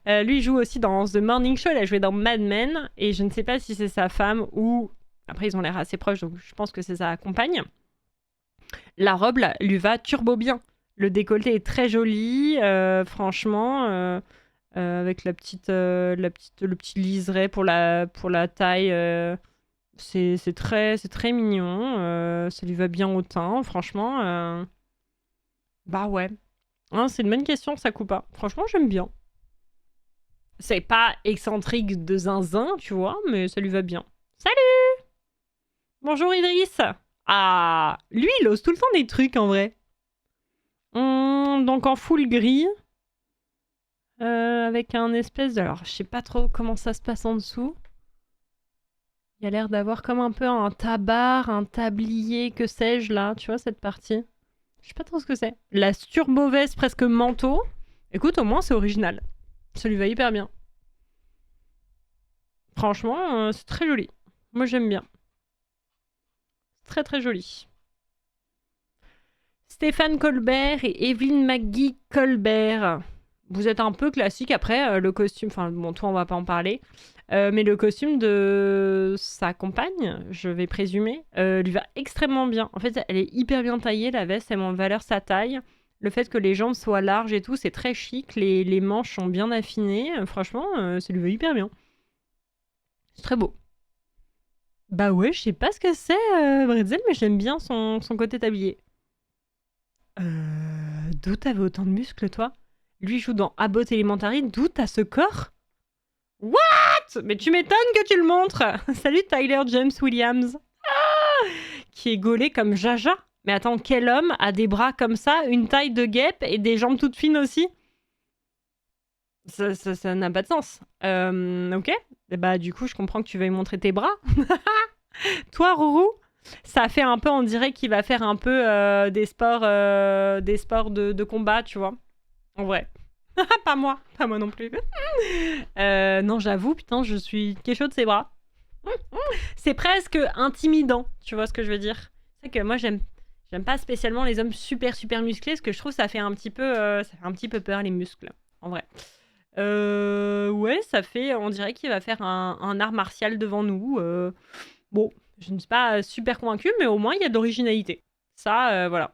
A: Lui, il joue aussi dans The Morning Show. Il a joué dans Mad Men. Et je ne sais pas si c'est sa femme ou... Après, ils ont l'air assez proches, donc je pense que c'est sa compagne. La robe, là, lui va turbo bien. Le décolleté est très joli. Franchement, avec le petit liseré pour la taille... c'est très mignon. Ça lui va bien au teint, franchement. Bah ouais. Hein, c'est une bonne question, ça coupe pas. Franchement, j'aime bien. C'est pas excentrique de zinzin, tu vois, mais ça lui va bien. Salut! Bonjour Idriss! Ah, lui, il ose tout le temps des trucs en vrai. Donc en full gris. Avec un espèce de... Alors, je sais pas trop comment ça se passe en dessous. Il y a l'air d'avoir comme un peu un tabard, un tablier, que sais-je là, tu vois, cette partie. Je sais pas trop ce que c'est. La turbo-veste presque manteau. Écoute, au moins, c'est original. Ça lui va hyper bien. Franchement, c'est très joli. Moi, j'aime bien. Très, très joli. Stéphane Colbert et Evelyne McGee Colbert. Vous êtes un peu classique. Après, le costume... Enfin, bon, toi, on va pas en parler. Mais le costume de sa compagne, je vais présumer, lui va extrêmement bien. En fait, elle est hyper bien taillée, la veste, elle met en valeur sa taille. Le fait que les jambes soient larges et tout, c'est très chic. Les manches sont bien affinées. Franchement, ça lui va hyper bien. C'est très beau. Bah ouais, je sais pas ce que c'est, Bretzel, mais j'aime bien son côté tablier. D'où t'avais autant de muscles, toi? Lui joue dans Abbott Elementary, d'où t'as ce corps? What? Mais tu m'étonnes que tu le montres. Salut Tyler James Williams. Qui est gaulé comme Jaja. Mais attends, quel homme a des bras comme ça, une taille de guêpe et des jambes toutes fines aussi? Ça n'a pas de sens. Ok. Et bah du coup, je comprends que tu veuilles montrer tes bras. Toi, Rourou, ça fait un peu, on dirait qu'il va faire un peu des sports de combat, tu vois. En vrai. Pas moi non plus. Non, j'avoue, putain, je suis kécho de ses bras. C'est presque intimidant, tu vois ce que je veux dire. C'est que moi, j'aime pas spécialement les hommes super musclés, parce que je trouve que ça fait un petit peu peur, les muscles, en vrai. Ouais, ça fait, on dirait qu'il va faire un art martial devant nous. Bon, je ne suis pas super convaincue, mais au moins, il y a de l'originalité. Ça, voilà.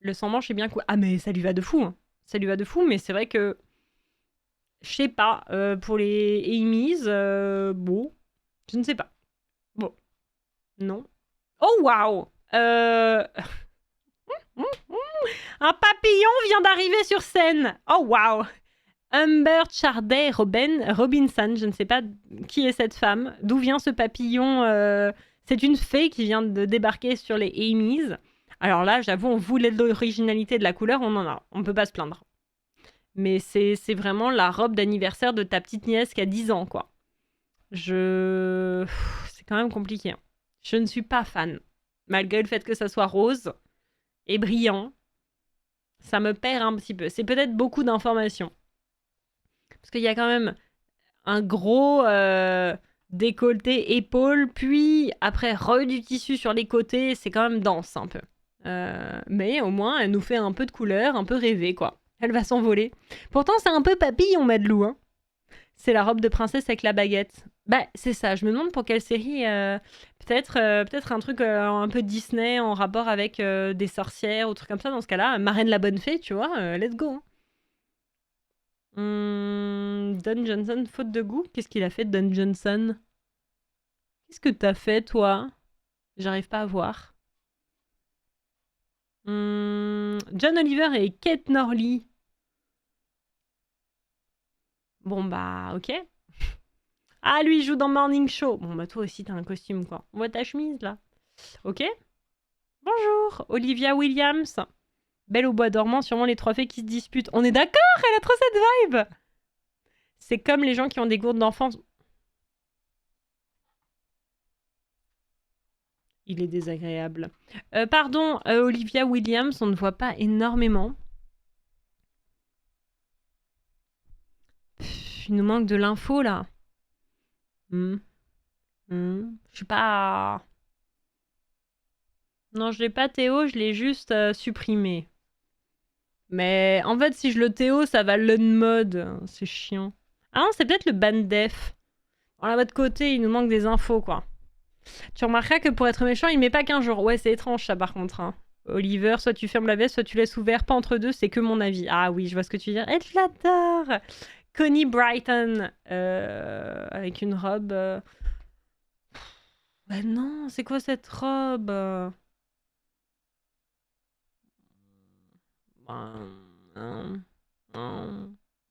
A: Le sans-manche est bien cool. Ah, mais ça lui va de fou, hein. Ça lui va de fou, mais c'est vrai que... Je sais pas, pour les Amy's, bon, je ne sais pas. Bon, non. Oh, waouh! Un papillon vient d'arriver sur scène. Oh, waouh! Humber Charday Robinson, je ne sais pas qui est cette femme. D'où vient ce papillon? C'est une fée qui vient de débarquer sur les Amy's. Alors là, j'avoue, on voulait de l'originalité de la couleur, on en a. On peut pas se plaindre. Mais c'est vraiment la robe d'anniversaire de ta petite nièce qui a 10 ans, quoi. C'est quand même compliqué. Hein. Je ne suis pas fan. Malgré le fait que ça soit rose et brillant, ça me perd un petit peu. C'est peut-être beaucoup d'informations. Parce qu'il y a quand même un gros décolleté épaule, puis après du tissu sur les côtés, c'est quand même dense un peu. Mais au moins, elle nous fait un peu de couleur, un peu rêver, quoi. Elle va s'envoler. Pourtant, c'est un peu papillon, Madelou, hein. C'est la robe de princesse avec la baguette. Bah, c'est ça. Je me demande pour quelle série. Peut-être un truc un peu Disney en rapport avec des sorcières ou trucs comme ça. Dans ce cas-là, Marraine la bonne fée, tu vois. Let's go. Don Johnson, faute de goût. Qu'est-ce qu'il a fait, Don Johnson? Qu'est-ce que t'as fait, toi? J'arrive pas à voir. John Oliver et Kate Norley. Bon, bah, ok. Ah, lui, il joue dans Morning Show. Bon, bah, toi aussi, t'as un costume, quoi. On voit ta chemise, là. Ok. Bonjour, Olivia Williams. Belle au bois dormant, sûrement les trois fées qui se disputent. On est d'accord, elle a trop cette vibe. C'est comme les gens qui ont des gourdes d'enfance. Il est désagréable. Pardon, Olivia Williams, on ne voit pas énormément. Il nous manque de l'info, là. Je suis pas... Non, je l'ai pas Théo, je l'ai juste supprimé. Mais en fait, si je le Théo, ça va l'unmod. C'est chiant. Ah non, c'est peut-être le ban def. Voilà, votre côté, il nous manque des infos, quoi. Tu remarqueras que pour être méchant, il met pas qu'un jour. Ouais, c'est étrange, ça, par contre. Hein. Oliver, soit tu fermes la veste, soit tu laisses ouvert. Pas entre deux, c'est que mon avis. Ah oui, je vois ce que tu veux dire. Et je l'adore. Connie Brighton. Avec une robe... Bah non, c'est quoi cette robe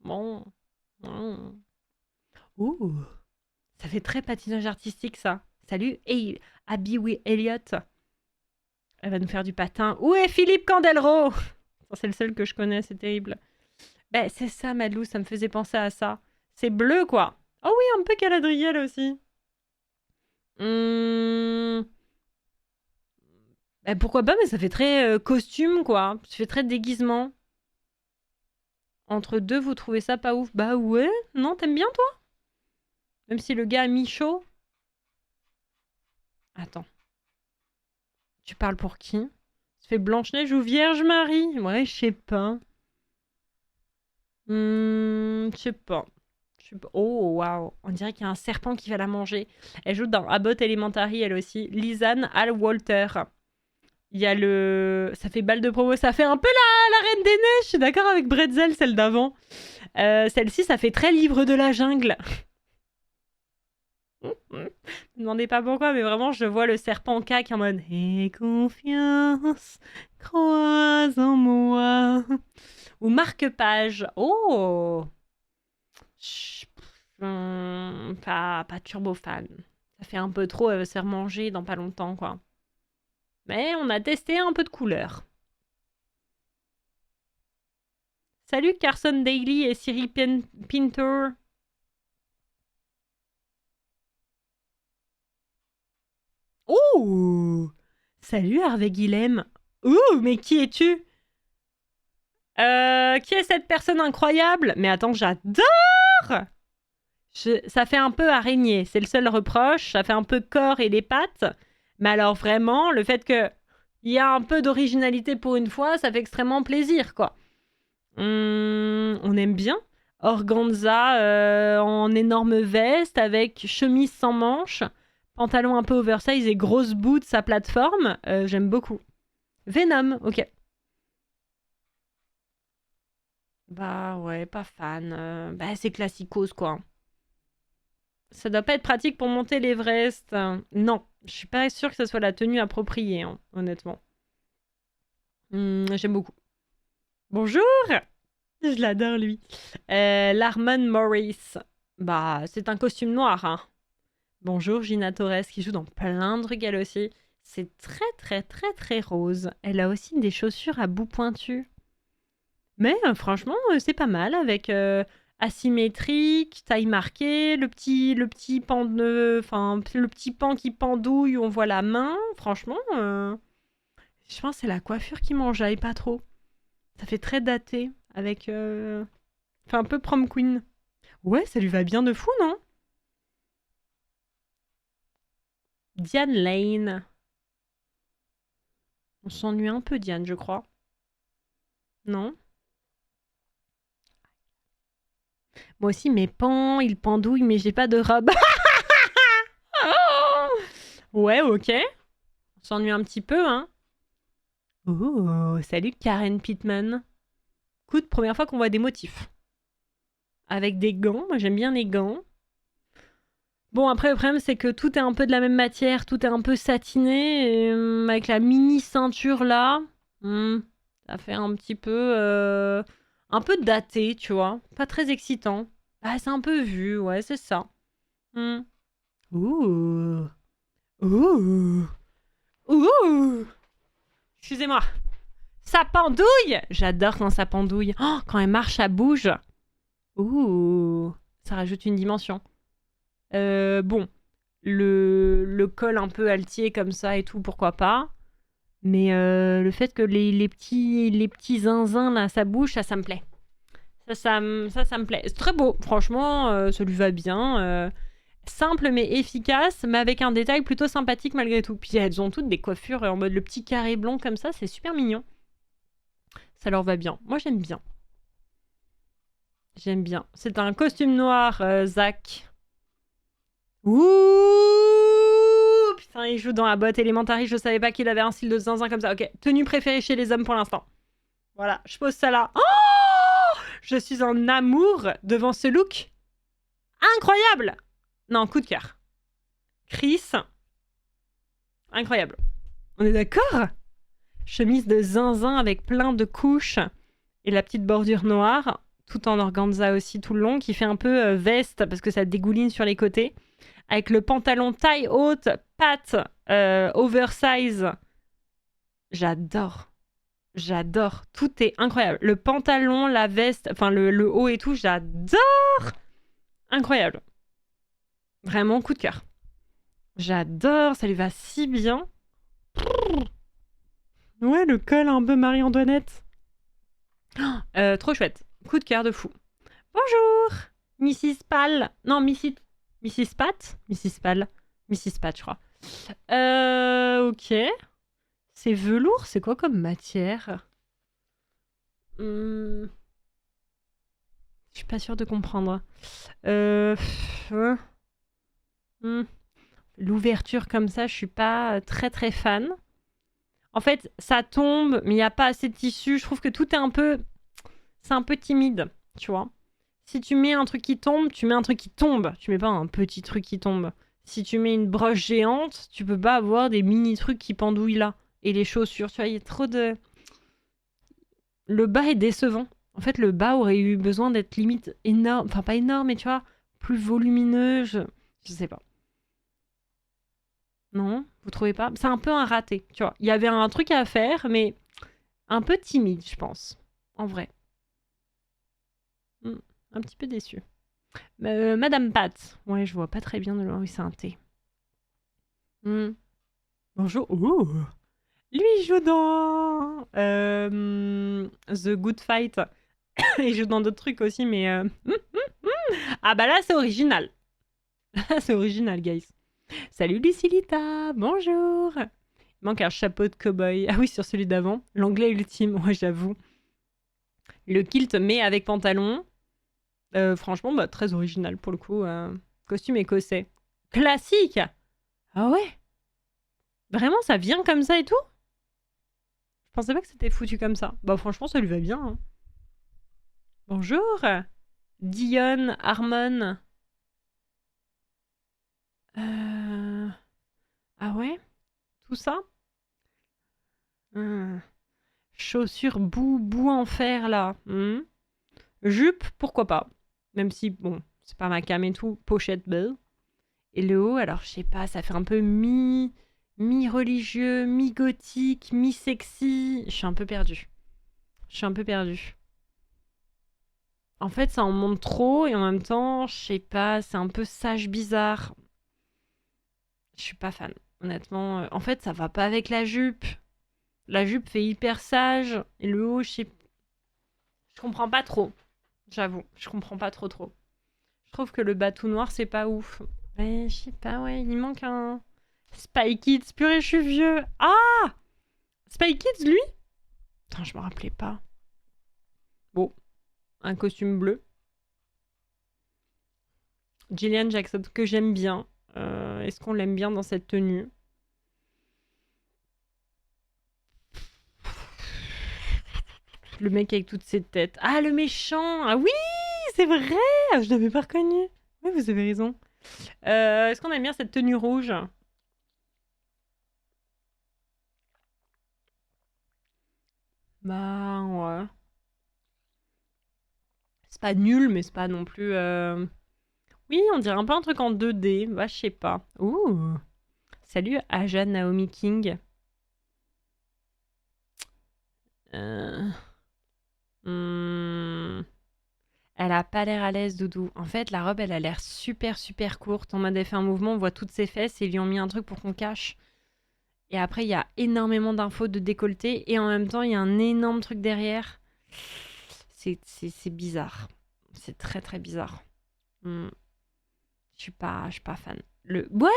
A: Bon. Ouh. Ça fait très patinage artistique, ça. Salut, hey, Abby Elliott. Elle va nous faire du patin. Où est Philippe Candelro? C'est le seul que je connais, c'est terrible. Ben, c'est ça, Madlou, ça me faisait penser à ça. C'est bleu, quoi. Oh oui, un peu Galadriel aussi. Ben, pourquoi pas, mais ça fait très costume, quoi. Ça fait très déguisement. Entre deux, vous trouvez ça pas ouf? Bah ouais, non, t'aimes bien, toi? Même si le gars a mis chaud. Attends. Tu parles pour qui? Ça fait Blanche-Neige ou Vierge Marie? Ouais, je sais pas. Je sais pas. Oh, waouh. On dirait qu'il y a un serpent qui va la manger. Elle joue dans Abbott Elementary, elle aussi. Lisanne Al Walter. Il y a le... Ça fait balle de promo. Ça fait un peu la Reine des Neiges. Je suis d'accord avec Bretzel, celle d'avant. Celle-ci, ça fait très livre de la jungle. Ne demandez pas pourquoi, mais vraiment, je vois le serpent cac en mode « Aie confiance, crois en moi ». Ou marque-page. Oh, pas turbo fan. Ça fait un peu trop, elle va se faire manger dans pas longtemps, quoi. Mais on a testé un peu de couleur. Salut Carson Daly et Siri Pinter. Oh, salut Harvey Guilhem. Ouh, mais qui es-tu? Qui est cette personne incroyable? Mais attends, j'adore! Ça fait un peu araignée, c'est le seul reproche. Ça fait un peu corps et les pattes. Mais alors vraiment, le fait qu'il y a un peu d'originalité pour une fois, ça fait extrêmement plaisir, quoi. On aime bien. Organza en énorme veste avec chemise sans manches, pantalon un peu oversize et grosses boots à plateforme. J'aime beaucoup. Venom, ok. Bah ouais, pas fan. Bah c'est classicos, quoi. Ça doit pas être pratique pour monter l'Everest. Non, je suis pas sûre que ce soit la tenue appropriée, hein, honnêtement. J'aime beaucoup. Bonjour! Je l'adore, lui. Larmon Morris. Bah, c'est un costume noir, hein. Bonjour, Gina Torres, qui joue dans plein de trucs, elle aussi. C'est très, très, très, très rose. Elle a aussi des chaussures à bout pointu. Mais franchement, c'est pas mal, avec asymétrique, taille marquée, le petit pan le petit pan qui pendouille où on voit la main. Franchement, je pense que c'est la coiffure qui m'enjaille pas trop. Ça fait très daté, avec... Enfin, un peu prom queen. Ouais, ça lui va bien de fou, non? Diane Lane. On s'ennuie un peu, Diane, je crois. Non? Moi aussi, mes pans, ils pendouillent, mais j'ai pas de robe. Ouais, ok. On s'ennuie un petit peu, hein. Oh, salut Karen Pittman. Écoute, première fois qu'on voit des motifs. Avec des gants, moi j'aime bien les gants. Bon, après, le problème, c'est que tout est un peu de la même matière, tout est un peu satiné, et, avec la mini ceinture là, ça fait un petit peu... un peu daté, tu vois. Pas très excitant. Ah, c'est un peu vu, ouais, c'est ça. Ouh. Ouh. Ouh. Excusez-moi. Ça pendouille. J'adore quand ça pendouille. Oh, quand elle marche, ça bouge. Ouh, ça rajoute une dimension. Bon, le col un peu altier comme ça et tout, pourquoi pas. Mais le fait que les petits zinzins là, ça bouge, ça me plaît. Ça me plaît. C'est très beau, franchement, ça lui va bien. Simple mais efficace, mais avec un détail plutôt sympathique malgré tout. Puis elles ont toutes des coiffures en mode le petit carré blond comme ça, c'est super mignon. Ça leur va bien. Moi j'aime bien. J'aime bien. C'est un costume noir, Zach. Ouh, putain, il joue dans la botte Elementary. Je savais pas qu'il avait un style de zinzin comme ça. Ok, tenue préférée chez les hommes pour l'instant. Voilà, je pose ça là. Oh, je suis en amour devant ce look. Incroyable. Non, coup de cœur. Chris. Incroyable. On est d'accord? Chemise de zinzin avec plein de couches et la petite bordure noire, tout en organza aussi tout le long, qui fait un peu veste parce que ça dégouline sur les côtés. Avec le pantalon taille haute, patte, oversize. J'adore. J'adore. Tout est incroyable. Le pantalon, la veste, enfin le haut et tout, j'adore. Incroyable. Vraiment coup de cœur. J'adore, ça lui va si bien. Ouais, le col un peu Marie-Antoinette. Trop chouette. Coup de cœur de fou. Bonjour, Mrs. Pal. Non, Mrs. Pat. Mrs. Pal. Mrs. Pat, je crois. Ok. C'est velours, c'est quoi comme matière? Je suis pas sûre de comprendre. L'ouverture comme ça, je suis pas très très fan. En fait, ça tombe, mais il n'y a pas assez de tissu. Je trouve que tout est un peu... C'est un peu timide, tu vois. Si tu mets un truc qui tombe, tu mets un truc qui tombe. Tu mets pas un petit truc qui tombe. Si tu mets une broche géante, tu peux pas avoir des mini trucs qui pendouillent là. Et les chaussures, tu vois, il y a trop de... Le bas est décevant. En fait, le bas aurait eu besoin d'être limite énorme. Enfin, pas énorme, mais tu vois, plus volumineux. Je sais pas. Non, vous trouvez pas? C'est un peu un raté, tu vois. Il y avait un truc à faire, mais un peu timide, je pense. En vrai. Un petit peu déçu. Madame Pat. Ouais, je vois pas très bien de loin. Oui, c'est un thé. Bonjour. Ouh. Lui, il joue dans The Good Fight. Il joue dans d'autres trucs aussi, mais... Ah bah là, c'est original. C'est original, guys. Salut Lucilita, bonjour. Il manque un chapeau de cow-boy. Ah oui, sur celui d'avant. L'anglais ultime, ouais, j'avoue. Le kilt, mais avec pantalon. Franchement, bah, très original pour le coup. Costume écossais. Classique. Ah ouais? Vraiment, ça vient comme ça et tout? Je pensais pas que c'était foutu comme ça. Bah franchement, ça lui va bien. Hein. Bonjour. Dion, Harmon. Ah ouais? Tout ça? Chaussures bout en fer là. Jupe, pourquoi pas. Même si, bon, c'est pas ma cam et tout. Pochette belle. Et le haut, alors je sais pas, ça fait un peu mi-religieux, mi-gothique, mi-sexy. Je suis un peu perdue. En fait, ça en monte trop et en même temps, je sais pas, c'est un peu sage bizarre. Je suis pas fan, honnêtement. En fait, ça va pas avec la jupe. La jupe fait hyper sage et le haut, je comprends pas trop. J'avoue, je comprends pas trop. Je trouve que le bas tout noir, c'est pas ouf. Mais je sais pas, ouais, il manque un... Spy Kids, purée, je suis vieux. Ah, Spy Kids, lui? Putain, je me rappelais pas. Bon, un costume bleu. Gillian Jackson, que j'aime bien. Est-ce qu'on l'aime bien dans cette tenue? Le mec avec toutes ses têtes. Ah, le méchant! Ah oui, c'est vrai! Je l'avais pas reconnu. Oui, vous avez raison. Est-ce qu'on aime bien cette tenue rouge? Bah, ouais. C'est pas nul, mais c'est pas non plus... Oui, on dirait un peu un truc en 2D. Bah, je sais pas. Ouh! Salut, Aja Naomi King. Euh, hmm, Elle a pas l'air à l'aise, Doudou. En fait, la robe, elle a l'air super, super courte. En mode, elle fait un mouvement, on voit toutes ses fesses et ils lui ont mis un truc pour qu'on cache. Et après, il y a énormément d'infos de décolleté et en même temps, il y a un énorme truc derrière. C'est bizarre. C'est très, très bizarre. Hmm, je suis pas fan. Ouais!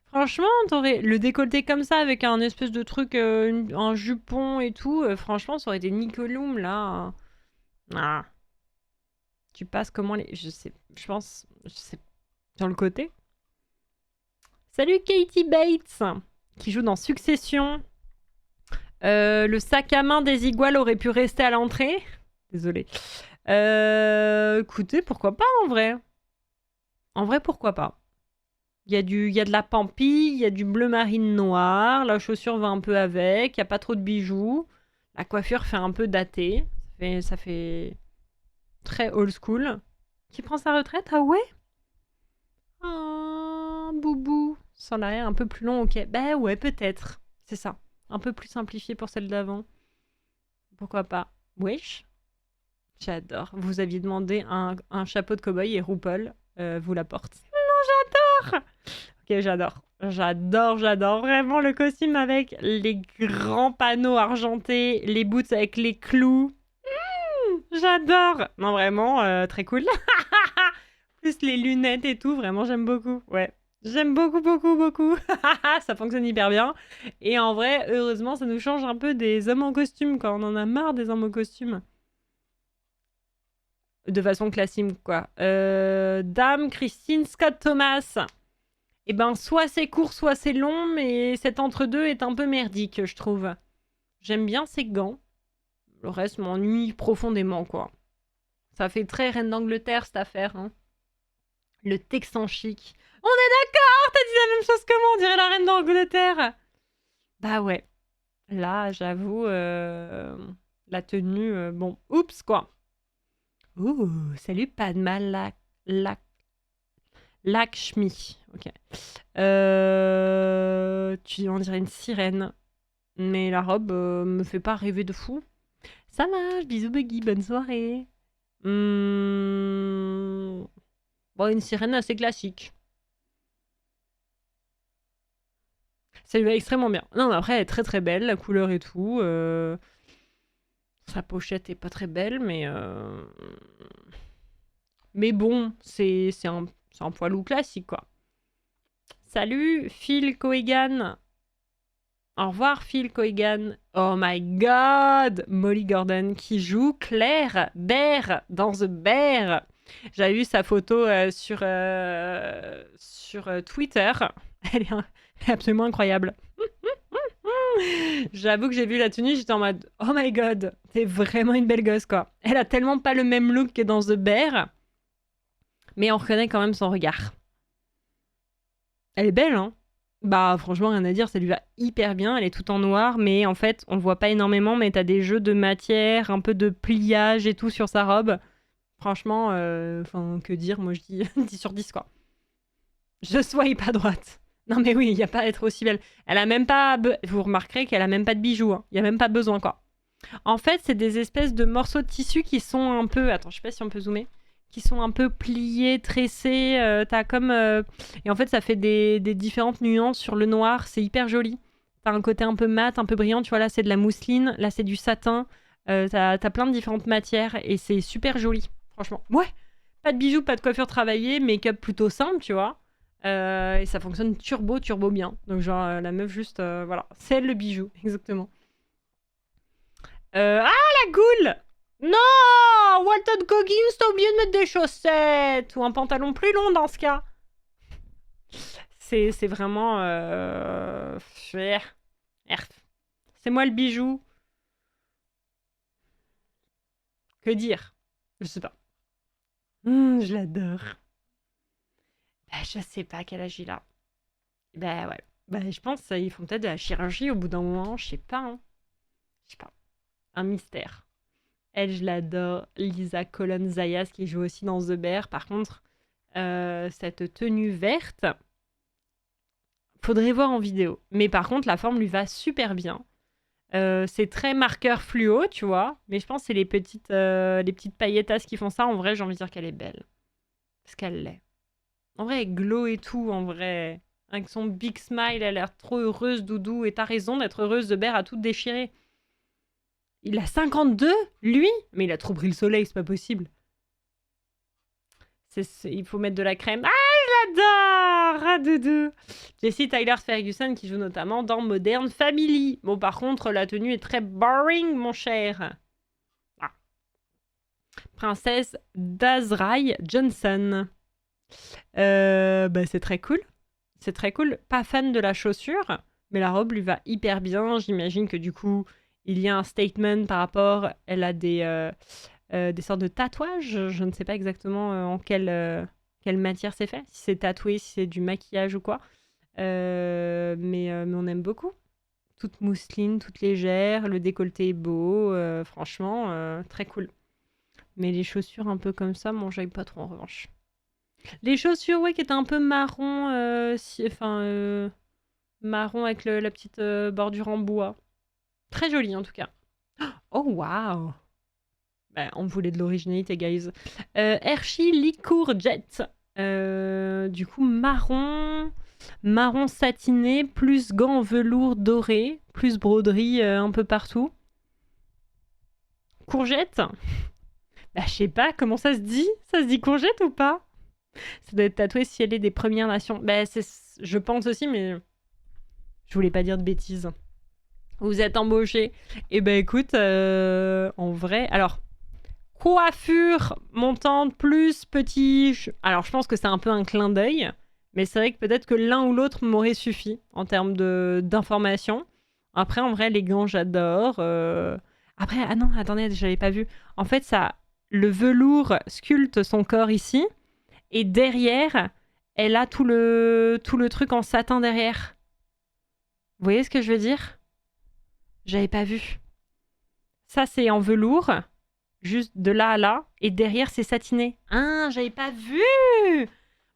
A: Franchement, t'aurais le décolleté comme ça avec un espèce de truc, un jupon et tout. Franchement, ça aurait été Nickeloom là. Ah, tu passes comment les. Je sais. Je pense. Je sais. Sur le côté. Salut Katie Bates, qui joue dans Succession. Le sac à main des iguales aurait pu rester à l'entrée. Désolée. Écoutez, pourquoi pas en vrai? En vrai, pourquoi pas? Il y a de la pampille, il y a du bleu marine noir, la chaussure va un peu avec, il n'y a pas trop de bijoux. La coiffure fait un peu daté. Ça fait très old school. Qui prend sa retraite? Ah ouais? Oh, boubou. Sans l'arrière un peu plus long, ok. Bah ouais, peut-être. C'est ça. Un peu plus simplifié pour celle d'avant. Pourquoi pas? Wesh. J'adore. Vous aviez demandé un chapeau de cow-boy et RuPaul vous l'apporte. Non, j'adore. Ok, j'adore. J'adore vraiment le costume avec les grands panneaux argentés, les boots avec les clous. J'adore. Non, vraiment, très cool. Plus les lunettes et tout, vraiment, j'aime beaucoup. Ouais. J'aime beaucoup, beaucoup, beaucoup. Ça fonctionne hyper bien. Et en vrai, heureusement, ça nous change un peu des hommes en costume, quand on en a marre des hommes en costume. De façon classique, quoi. Dame Christine Scott Thomas. Eh ben, soit c'est court, soit c'est long, mais cet entre-deux est un peu merdique, je trouve. J'aime bien ces gants. Le reste m'ennuie profondément, quoi. Ça fait très reine d'Angleterre, cette affaire, hein. Le Texan chic. On est d'accord, t'as dit la même chose que moi, on dirait la reine d'Angleterre. Bah ouais. Là, j'avoue, la tenue, bon, oups, quoi. Ouh, salut Padma Lakshmi. Ok. On dirait une sirène. Mais la robe me fait pas rêver de fou. Ça marche, bisous Buggy, bonne soirée. Bon, une sirène assez classique. Ça lui va extrêmement bien. Non, mais après, elle est très très belle, la couleur et tout. Sa pochette est pas très belle, mais bon, c'est un poilou classique, quoi. Salut, Phil Coegan. Au revoir, Phil Coegan. Oh my god! Molly Gordon qui joue Claire Bear dans The Bear. J'avais vu sa photo sur Twitter. Elle est absolument incroyable. J'avoue que j'ai vu la tenue, j'étais en mode oh my god, t'es vraiment une belle gosse, quoi. Elle a tellement pas le même look que dans The Bear, mais on reconnaît quand même son regard. Elle est belle, hein? Bah franchement, rien à dire, ça lui va hyper bien. Elle est toute en noir, mais en fait, on voit pas énormément, mais t'as des jeux de matière, un peu de pliage et tout sur sa robe. Franchement, que dire, moi je dis 10 sur 10, quoi. Je swipe à droite. Non mais oui, il n'y a pas à être aussi belle. Elle a même pas... Vous remarquerez qu'elle a même pas de bijoux, hein. Il y a même pas besoin, quoi. En fait, c'est des espèces de morceaux de tissu qui sont un peu... Attends, je sais pas si on peut zoomer. Qui sont un peu pliés, tressés. T'as comme... Et en fait, ça fait des différentes nuances sur le noir. C'est hyper joli. T'as un côté un peu mat, un peu brillant. Tu vois, là, c'est de la mousseline. Là, c'est du satin. T'as plein de différentes matières. Et c'est super joli, franchement. Ouais, pas de bijoux, pas de coiffure travaillée. Make-up plutôt simple, tu vois. Et ça fonctionne turbo bien. Donc genre, la meuf juste... voilà, c'est le bijou, exactement. Ah, la goule! Non! Walton Goggins, t'as oublié de mettre des chaussettes! Ou un pantalon plus long dans ce cas. C'est vraiment... C'est moi le bijou. Que dire? Je sais pas. Je l'adore. Bah, je sais pas quel âge il a. Bah ouais. Bah je pense qu'ils font peut-être de la chirurgie au bout d'un moment. Je sais pas, hein. Je sais pas. Un mystère. Elle, je l'adore. Lisa Colon Zayas qui joue aussi dans The Bear. Par contre, cette tenue verte, faudrait voir en vidéo. Mais par contre, la forme lui va super bien. C'est très marqueur fluo, tu vois. Mais je pense que c'est les petites pailletasses qui font ça. En vrai, j'ai envie de dire qu'elle est belle. Parce qu'elle l'est. En vrai, elle glow et tout, en vrai. Avec son big smile, elle a l'air trop heureuse, Doudou. Et t'as raison d'être heureuse, de Bear à tout déchirer. Il a 52, lui? Mais il a trop pris le soleil, c'est pas possible. Il faut mettre de la crème. Ah, j'adore! Ah, Doudou! Jessie Tyler Ferguson qui joue notamment dans Modern Family. Bon, par contre, la tenue est très boring, mon cher. Ah. Princesse Dazrai Johnson. Bah, c'est très cool. C'est très cool. Pas fan de la chaussure, mais la robe lui va hyper bien. J'imagine que du coup, il y a un statement par rapport. Elle a des sortes de tatouages. Je ne sais pas exactement en quelle matière c'est fait. Si c'est tatoué, si c'est du maquillage ou quoi. Mais on aime beaucoup. Toute mousseline, toute légère. Le décolleté est beau. Franchement, très cool. Mais les chaussures un peu comme ça, moi, j'aille pas trop en revanche. Les chaussures, ouais, qui étaient un peu marron, marron avec la petite bordure en bois. Très jolie en tout cas. Oh waouh! Bah, on voulait de l'originalité, guys. Hershey Licourt Jet. Du coup, marron satiné, plus gants en velours doré, plus broderie un peu partout. Courgette. Bah, je sais pas, comment ça se dit? Ça se dit courgette ou pas? Ça doit être tatoué si elle est des Premières Nations. Bah, je pense aussi, mais je voulais pas dire de bêtises. Vous êtes embauché. Eh ben écoute, en vrai, alors coiffure montante plus petit. Alors je pense que c'est un peu un clin d'œil, mais c'est vrai que peut-être que l'un ou l'autre m'aurait suffi en termes d'informations. Après, en vrai, les gants, j'adore. Après, ah non, attendez, j'avais pas vu. En fait, le velours sculpte son corps ici, et derrière, elle a tout le truc en satin derrière. Vous voyez ce que je veux dire? J'avais pas vu. Ça, c'est en velours, juste de là à là, et derrière, c'est satiné. Ah, j'avais pas vu!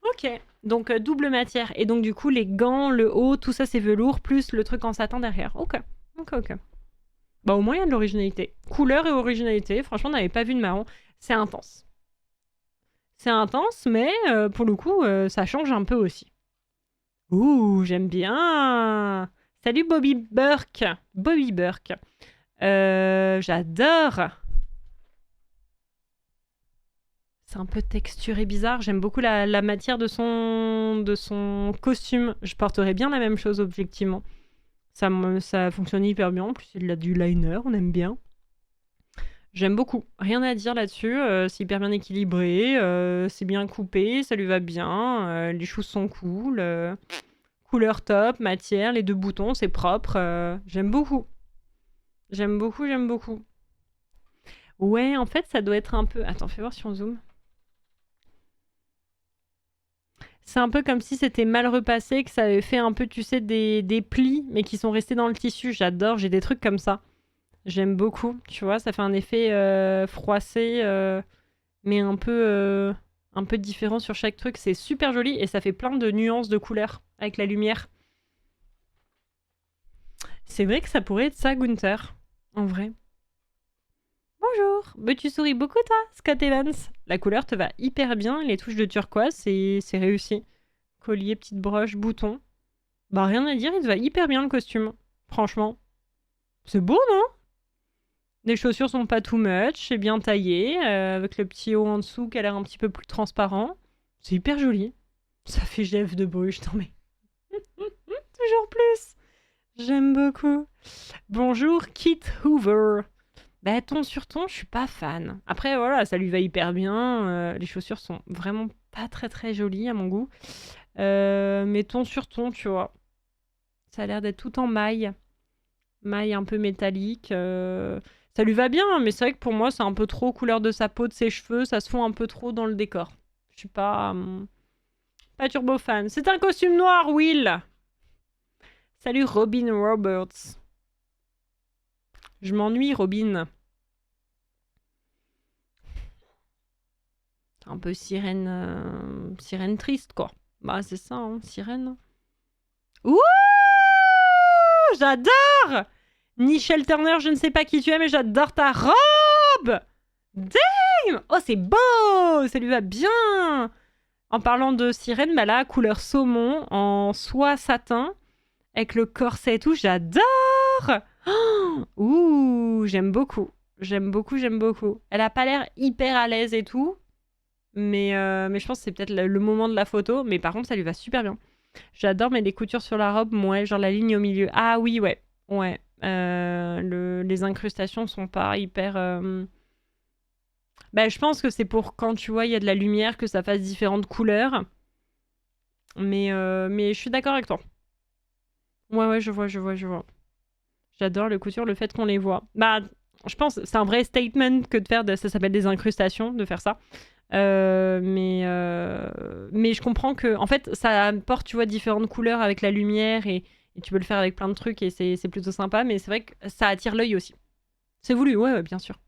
A: Ok, donc double matière. Et donc, du coup, les gants, le haut, tout ça, c'est velours, plus le truc en satin derrière. Ok. Bah, au moins, il y a de l'originalité. Couleur et originalité. Franchement, on n'avait pas vu de marron. C'est intense. C'est intense, mais pour le coup, ça change un peu aussi. Ouh, j'aime bien! Salut Bobby Burke! Bobby Burke. J'adore! C'est un peu texturé bizarre. J'aime beaucoup la matière de son costume. Je porterais bien la même chose, objectivement. Ça fonctionne hyper bien. En plus, il a du liner, on aime bien. J'aime beaucoup. Rien à dire là-dessus. C'est hyper bien équilibré. C'est bien coupé. Ça lui va bien. Les choses sont cool. Couleur top, matière, les deux boutons, c'est propre. J'aime beaucoup. J'aime beaucoup. Ouais, en fait, ça doit être un peu... Attends, fais voir si on zoome. C'est un peu comme si c'était mal repassé, que ça avait fait un peu, tu sais, des plis, mais qui sont restés dans le tissu. J'adore, j'ai des trucs comme ça. J'aime beaucoup, tu vois, ça fait un effet froissé, mais un peu différent sur chaque truc. C'est super joli et ça fait plein de nuances de couleurs avec la lumière. C'est vrai que ça pourrait être ça, Gunther, en vrai. Bonjour, mais tu souris beaucoup toi, Scott Evans. La couleur te va hyper bien, les touches de turquoise, c'est réussi. Collier, petite broche, bouton. Bah rien à dire, il te va hyper bien le costume. Franchement. C'est beau, non? Les chaussures sont pas too much, c'est bien taillé, avec le petit haut en dessous qui a l'air un petit peu plus transparent. C'est hyper joli. Ça fait Jeff de Bruges, non mais... Toujours plus. J'aime beaucoup. Bonjour, Kit Hoover. Bah, ton sur ton, je suis pas fan. Après, voilà, ça lui va hyper bien. Les chaussures sont vraiment pas très très jolies à mon goût. Mais ton sur ton, tu vois. Ça a l'air d'être tout en maille. Maille un peu métallique. Ça lui va bien, mais c'est vrai que pour moi, c'est un peu trop couleur de sa peau, de ses cheveux. Ça se fond un peu trop dans le décor. Je suis pas turbo fan. C'est un costume noir, Will. Salut Robin Roberts. Je m'ennuie, Robin. C'est un peu sirène, sirène triste, quoi. Bah, c'est ça, hein, sirène. Ouh! J'adore! Nichelle Turner, je ne sais pas qui tu es, mais j'adore ta robe. Damn! Oh, c'est beau! Ça lui va bien! En parlant de sirène, bah là, couleur saumon, en soie satin, avec le corset et tout, j'adore! Oh, ouh, j'aime beaucoup. J'aime beaucoup, j'aime beaucoup. Elle a pas l'air hyper à l'aise et tout, mais je pense que c'est peut-être le moment de la photo, mais par contre, ça lui va super bien. J'adore, mais les coutures sur la robe, ouais, genre la ligne au milieu. Ah oui, ouais. Ouais. Les incrustations sont pas hyper... Bah, je pense que c'est pour quand tu vois, il y a de la lumière, que ça fasse différentes couleurs. Mais je suis d'accord avec toi. Ouais, je vois. J'adore le couture, le fait qu'on les voit. Bah, je pense que c'est un vrai statement que de faire, ça s'appelle des incrustations, de faire ça. Mais je comprends que, en fait, ça apporte, tu vois, différentes couleurs avec la lumière et tu peux le faire avec plein de trucs et c'est plutôt sympa. Mais c'est vrai que ça attire l'œil aussi. C'est voulu, ouais, bien sûr.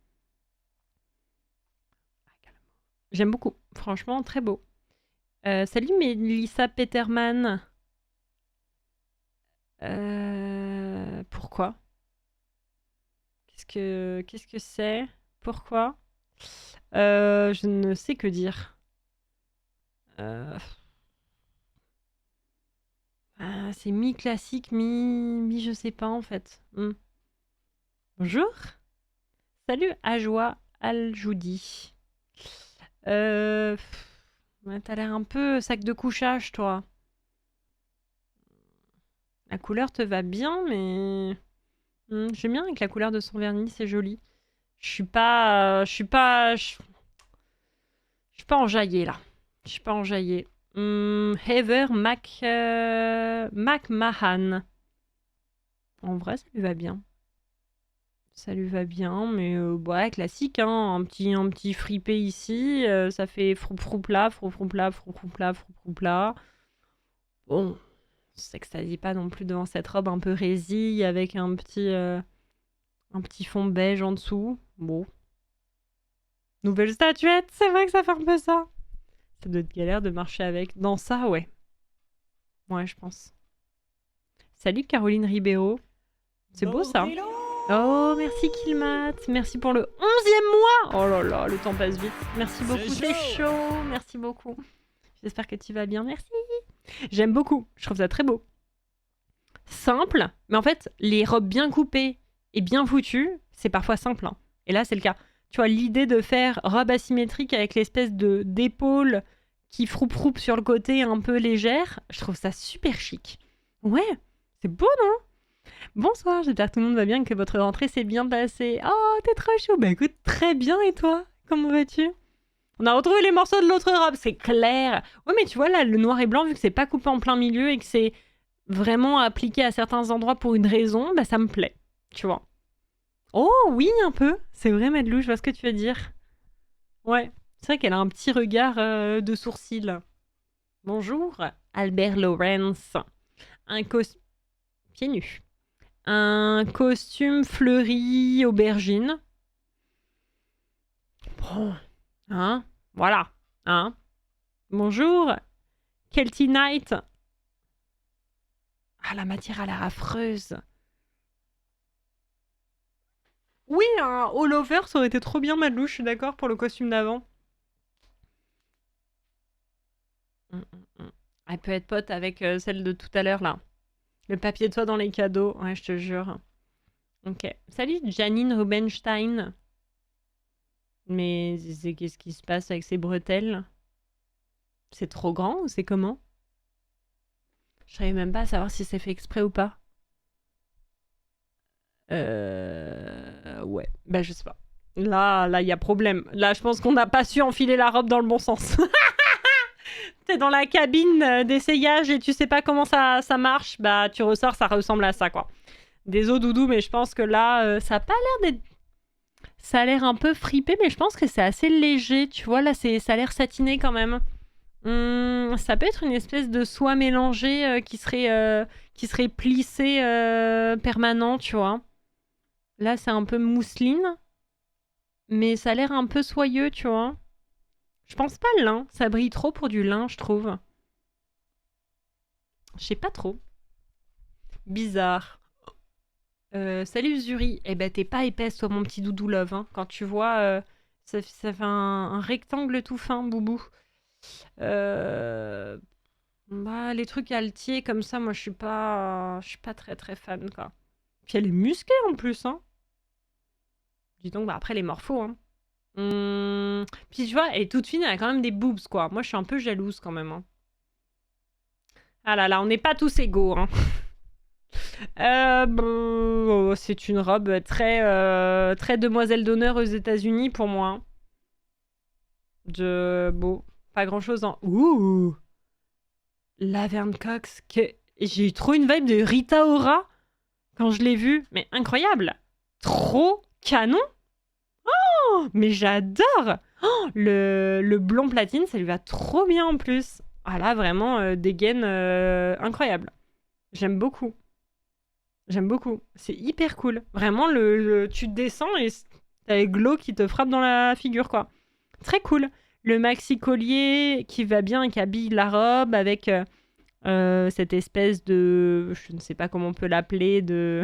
A: J'aime beaucoup. Franchement, très beau. Salut Mélissa Peterman. Pourquoi? Qu'est-ce que c'est? Pourquoi? Je ne sais que dire. C'est mi-classique, mi je sais pas en fait. Bonjour. Salut Ajoa Aljoudi. Ouais, t'as l'air un peu sac de couchage, toi. La couleur te va bien, mais j'aime bien avec la couleur de son vernis, c'est joli. Je suis pas enjaillée là. Je suis pas enjaillée. Heather McMahon. En vrai, ça lui va bien. Ça lui va bien, mais ouais, classique, hein. Un petit fripé ici, ça fait frou là, frou là. Bon, c'est que ça dit pas non plus devant cette robe un peu résille avec un petit fond beige en dessous. Bon. Nouvelle statuette, c'est vrai que ça fait un peu ça. Ça doit être galère de marcher avec. Dans ça, ouais. Ouais, je pense. Salut Caroline Ribeiro. C'est beau ça. Oh, merci Kilmat. Merci pour le 11e mois. Oh là là, le temps passe vite. Merci beaucoup, c'est chaud. Merci beaucoup. J'espère que tu vas bien. Merci. J'aime beaucoup. Je trouve ça très beau. Simple, mais en fait, les robes bien coupées et bien foutues, c'est parfois simple. Hein. Et là, c'est le cas. Tu vois, l'idée de faire robe asymétrique avec l'espèce d'épaule qui froupe sur le côté un peu légère, je trouve ça super chic. Ouais, c'est beau, non? Bonsoir, j'espère que tout le monde va bien et que votre rentrée s'est bien passée. Oh, t'es trop chou. Bah écoute, très bien, et toi? Comment vas-tu? On a retrouvé les morceaux de l'autre robe, c'est clair. Ouais, mais tu vois, là, le noir et blanc, vu que c'est pas coupé en plein milieu et que c'est vraiment appliqué à certains endroits pour une raison, bah ça me plaît, tu vois. Oh oui, un peu. C'est vrai, Madlou, je vois ce que tu veux dire. Ouais, c'est vrai qu'elle a un petit regard de sourcil. Bonjour, Albert Lawrence. Un costume... Pieds nus. Un costume fleuri aubergine. Bon, hein, voilà, hein. Bonjour, Kelty Knight. Ah, la matière a l'air affreuse. Oui, un all-over, ça aurait été trop bien, Madlou, je suis d'accord pour le costume d'avant. Elle peut être pote avec celle de tout à l'heure, là. Le papier de soie dans les cadeaux, ouais, je te jure. Ok. Salut, Janine Rubenstein. Mais qu'est-ce qui se passe avec ces bretelles? C'est trop grand ou c'est comment? Je savais même pas à savoir si c'est fait exprès ou pas. Ouais. Bah, je sais pas. Là, il y a problème. Là, je pense qu'on n'a pas su enfiler la robe dans le bon sens. T'es dans la cabine d'essayage et tu sais pas comment ça marche. Bah, tu ressors, ça ressemble à ça, quoi. Désolé, Doudou, mais je pense que là, ça a pas l'air d'être... Ça a l'air un peu fripé, mais je pense que c'est assez léger. Tu vois, là, ça a l'air satiné quand même. Ça peut être une espèce de soie mélangée qui serait plissée permanent, tu vois. Là, c'est un peu mousseline, mais ça a l'air un peu soyeux, tu vois. Je pense pas lin. Ça brille trop pour du lin, je trouve. Je sais pas trop. Bizarre. Salut Zuri. Eh ben, t'es pas épaisse, toi, mon petit doudou love. Hein. Quand tu vois, ça fait un rectangle tout fin, boubou. Euh, Bah, les trucs altiers comme ça, moi, je suis pas très très fan, quoi. Puis elle est musclée en plus, hein. Dis donc, bah après, les morphos, hein. Puis tu vois, elle est toute fine, elle a quand même des boobs, quoi. Moi, je suis un peu jalouse quand même. Hein. Ah là là, on n'est pas tous égaux, hein. C'est une robe très demoiselle d'honneur aux États-Unis pour moi. Hein. Bon, pas grand-chose en. Ouh, Laverne Cox. J'ai eu trop une vibe de Rita Ora quand je l'ai vue. Mais incroyable. Trop canon. Oh, mais j'adore. Oh, le blond platine, ça lui va trop bien en plus. Ah là, vraiment, des gaines incroyables. J'aime beaucoup. J'aime beaucoup. C'est hyper cool. Vraiment, tu descends et t'as les glows qui te frappent dans la figure, quoi. Très cool. Le maxi collier qui va bien et qui habille la robe avec cette espèce de... Je ne sais pas comment on peut l'appeler, de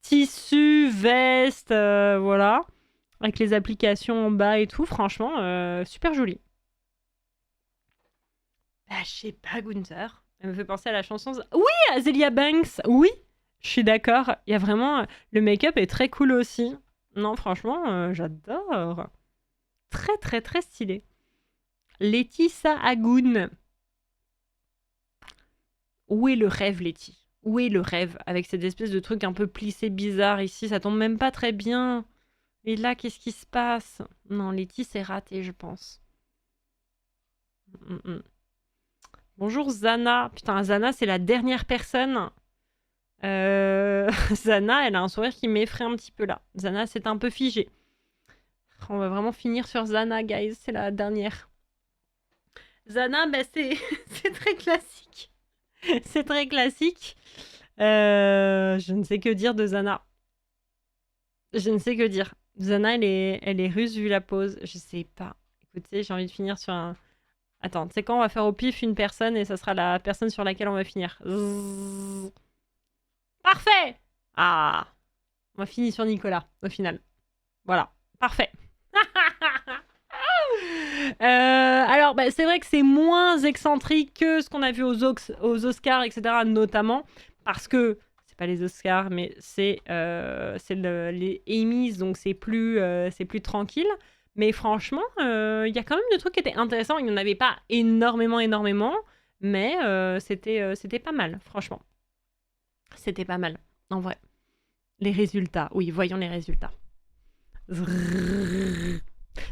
A: tissu, veste, voilà. Avec les applications en bas et tout. Franchement, super joli. Bah, je sais pas, Gunther. Elle me fait penser à la chanson... Oui, Azealia Banks. Oui, je suis d'accord. Il y a vraiment... Le make-up est très cool aussi. Non, franchement, j'adore. Très, très, très stylé. Laetitia Hagoun. Où est le rêve, Letty? Où est le rêve? Avec cette espèce de truc un peu plissé bizarre ici. Ça tombe même pas très bien. Et là, qu'est-ce qui se passe? Non, Letty, c'est raté, je pense. Bonjour Zana. Putain, Zana, c'est la dernière personne. Zana, elle a un sourire qui m'effraie un petit peu là. Zana, c'est un peu figé. On va vraiment finir sur Zana, guys. C'est la dernière. Zana, bah, c'est très classique. C'est très classique. Je ne sais que dire de Zana. Je ne sais que dire. Zana, elle est russe vu la pause. Je sais pas. Écoutez, j'ai envie de finir sur un... Attends, tu sais quand on va faire au pif une personne et ça sera la personne sur laquelle on va finir. Zzzz. Parfait. Ah, on va finir sur Nicolas, au final. Voilà, parfait. Alors, bah, c'est vrai que c'est moins excentrique que ce qu'on a vu aux Oscars, etc., notamment, parce que c'est pas les Oscars, mais c'est les Emmys, donc c'est plus tranquille. Mais franchement, il y a quand même des trucs qui étaient intéressants. Il n'y en avait pas énormément, mais c'était pas mal, franchement. C'était pas mal, en vrai. Les résultats, oui, voyons les résultats.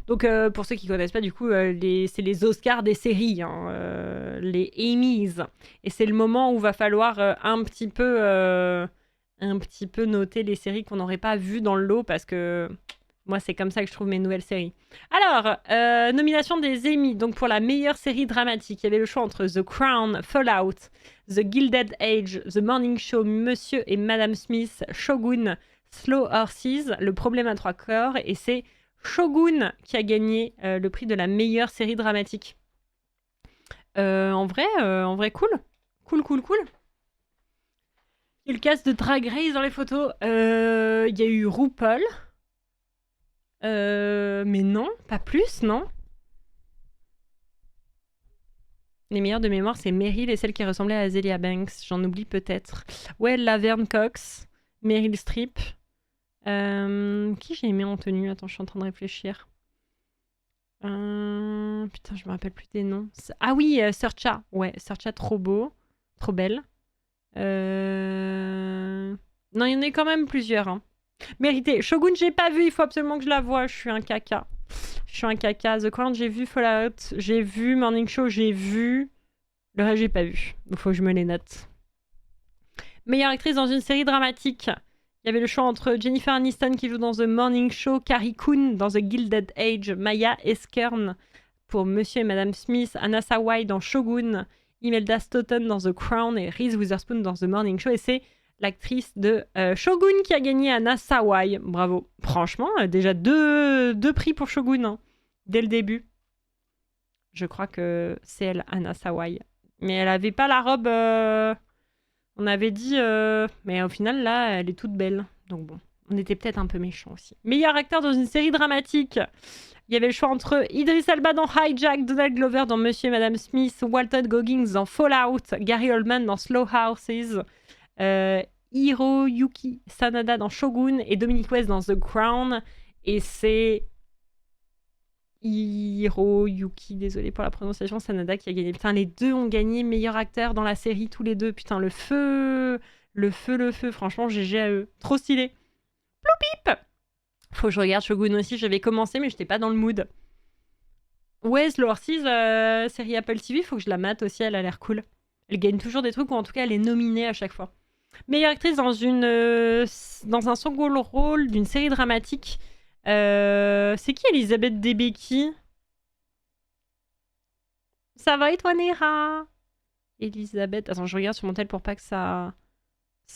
A: Donc, pour ceux qui connaissent pas, du coup, c'est les Oscars des séries, hein, les Emmys. Et c'est le moment où va falloir un petit peu noter les séries qu'on n'aurait pas vues dans le lot, parce que moi, c'est comme ça que je trouve mes nouvelles séries. Alors, nomination des Emmys. Donc, pour la meilleure série dramatique, il y avait le choix entre The Crown, Fallout, The Gilded Age, The Morning Show, Monsieur et Madame Smith, Shogun, Slow Horses, Le Problème à trois corps, et c'est Shogun qui a gagné le prix de la meilleure série dramatique. En vrai, cool. Cool. Il y a eu le cast de Drag Race dans les photos. Il y a eu RuPaul. Mais non, pas plus, non. Les meilleures de mémoire, c'est Meryl et celle qui ressemblait à Azealia Banks. J'en oublie peut-être. Ouais, Laverne Cox, Meryl Streep. Qui j'ai aimé en tenue? Attends, je suis en train de réfléchir. Putain, je me rappelle plus des noms. Ah oui, Saoirse. Ouais, Saoirse, trop beau. Trop belle. Non, il y en a quand même plusieurs. Hein. Mérité. Shogun, j'ai pas vu. Il faut absolument que je la voie. Je suis un caca. The Crown, j'ai vu. Fallout, j'ai vu. Morning Show, j'ai vu. Le reste, j'ai pas vu. Il faut que je me les note. Meilleure actrice dans une série dramatique. Il y avait le choix entre Jennifer Aniston qui joue dans The Morning Show, Carrie Coon dans The Gilded Age, Maya Eskern pour Monsieur et Madame Smith, Anna Sawai dans Shogun, Imelda Staunton dans The Crown et Reese Witherspoon dans The Morning Show. Et c'est l'actrice de Shogun qui a gagné, Anna Sawai. Bravo. Franchement, déjà deux prix pour Shogun hein, dès le début. Je crois que c'est elle, Anna Sawai. Mais elle avait pas la robe... On avait dit... Mais au final, là, elle est toute belle. Donc bon, on était peut-être un peu méchants aussi. Meilleur acteur dans une série dramatique. Il y avait le choix entre Idris Elba dans Hijack, Donald Glover dans Monsieur et Madame Smith, Walton Goggins dans Fallout, Gary Oldman dans Slow Horses, Hiroyuki Sanada dans Shogun et Dominic West dans The Crown. Et c'est Hiroyuki, désolé pour la prononciation, Sanada qui a gagné. Putain, les deux ont gagné meilleur acteur dans la série, tous les deux. Putain, le feu. Franchement, GG à eux. Trop stylé. Ploupip. Faut que je regarde Shogun aussi, j'avais commencé mais j'étais pas dans le mood. Ouais, Slow Horses, série Apple TV, faut que je la mate aussi, elle a l'air cool. Elle gagne toujours des trucs ou en tout cas elle est nominée à chaque fois. Meilleure actrice dans un second rôle d'une série dramatique. C'est qui Elisabeth Debicki? Ça va et toi Néra? Elisabeth... Attends, je regarde sur mon tel pour pas que ça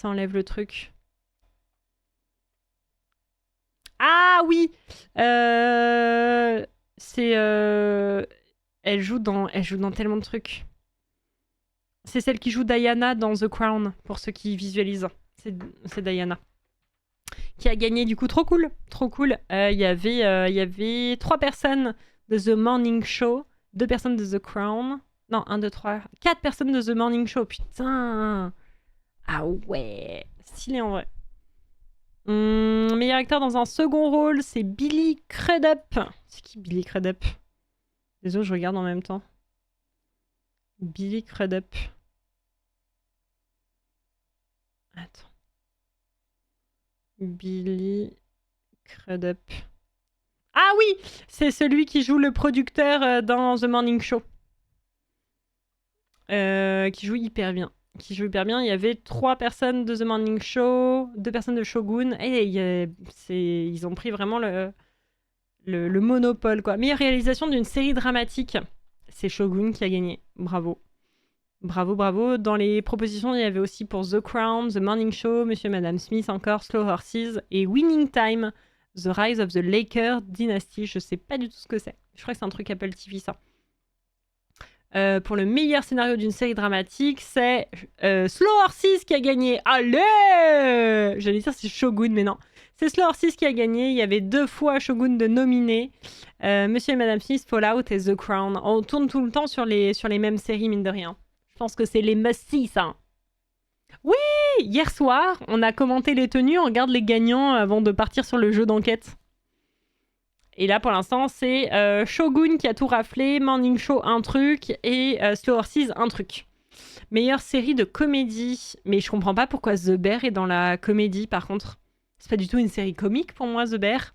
A: enlève le truc. Ah oui, c'est elle joue dans tellement de trucs. C'est celle qui joue Diana dans The Crown pour ceux qui visualisent. C'est Diana qui a gagné du coup, trop cool. Il y avait 3 personnes de The Morning Show, 2 personnes de The Crown. Non, 1, 2, 3, 4 personnes de The Morning Show. Putain. Ah ouais, stylé en vrai. Meilleur acteur dans un second rôle, c'est Billy Crudup. C'est qui Billy Crudup? Désolé, je regarde en même temps. Billy Crudup. Attends. Billy Crudup. Ah oui, c'est celui qui joue le producteur dans The Morning Show. Qui joue hyper bien. Il y avait 3 personnes de The Morning Show, 2 personnes de Shogun. Et ils ont pris vraiment le monopole, quoi. Meilleure réalisation d'une série dramatique. C'est Shogun qui a gagné. Bravo. Dans les propositions, il y avait aussi pour The Crown, The Morning Show, Monsieur et Madame Smith encore, Slow Horses et Winning Time, The Rise of the Laker Dynasty. Je sais pas du tout ce que c'est. Je crois que c'est un truc Apple TV, ça. Pour le meilleur scénario d'une série dramatique, c'est Slow Horses qui a gagné. Allez! J'allais dire c'est Shogun, mais non. C'est Slow Horses qui a gagné. Il y avait 2 fois Shogun de nominés. Monsieur et Madame Smith, Fallout et The Crown. On tourne tout le temps sur les mêmes séries, mine de rien. Je pense que c'est les must-see, ça. Oui! Hier soir, on a commenté les tenues. On regarde les gagnants avant de partir sur le jeu d'enquête. Et là, pour l'instant, c'est Shogun qui a tout raflé, Morning Show un truc et Slow Horses un truc. Meilleure série de comédie. Mais je comprends pas pourquoi The Bear est dans la comédie, par contre. C'est pas du tout une série comique pour moi, The Bear.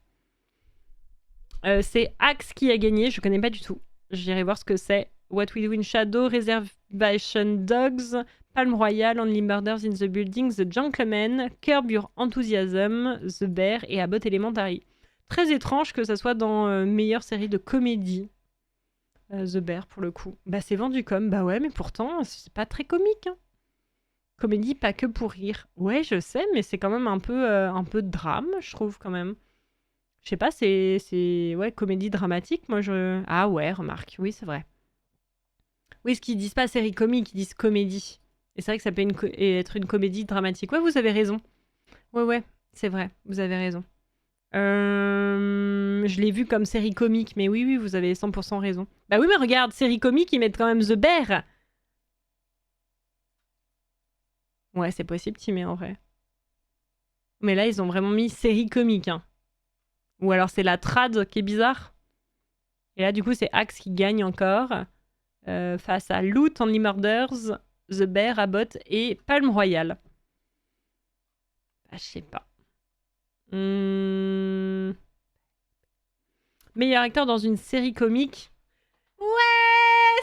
A: C'est Axe qui a gagné, je connais pas du tout. J'irai voir ce que c'est. What We Do in Shadow, Reservation Dogs, Palm Royal, Only Murders in the Building, The Gentleman, Curb Your Enthusiasm, The Bear et Abbott Elementary. Très étrange que ça soit dans meilleure série de comédie. The Bear, pour le coup. Bah, c'est vendu comme. Bah ouais, mais pourtant, c'est pas très comique. Hein. Comédie, pas que pour rire. Ouais, je sais, mais c'est quand même un peu de drame, je trouve, quand même. Je sais pas, c'est... Ouais, comédie dramatique, moi, je... Ah ouais, remarque. Oui, c'est vrai. Oui, ce qu'ils disent pas série comique, ils disent comédie. Et c'est vrai que ça peut être une comédie dramatique. Ouais, vous avez raison. Ouais, c'est vrai, vous avez raison. Je l'ai vu comme série comique, mais oui, vous avez 100% raison. Bah oui, mais regarde, série comique, ils mettent quand même The Bear. Ouais, c'est possible, Timé, en vrai. Mais là, ils ont vraiment mis série comique. Hein. Ou alors c'est la trad qui est bizarre. Et là, du coup, c'est Axe qui gagne encore. Face à Loot, Only Murders, The Bear, Abbott et Palm Royal. Bah, je sais pas. Meilleur acteur dans une série comique. Ouais,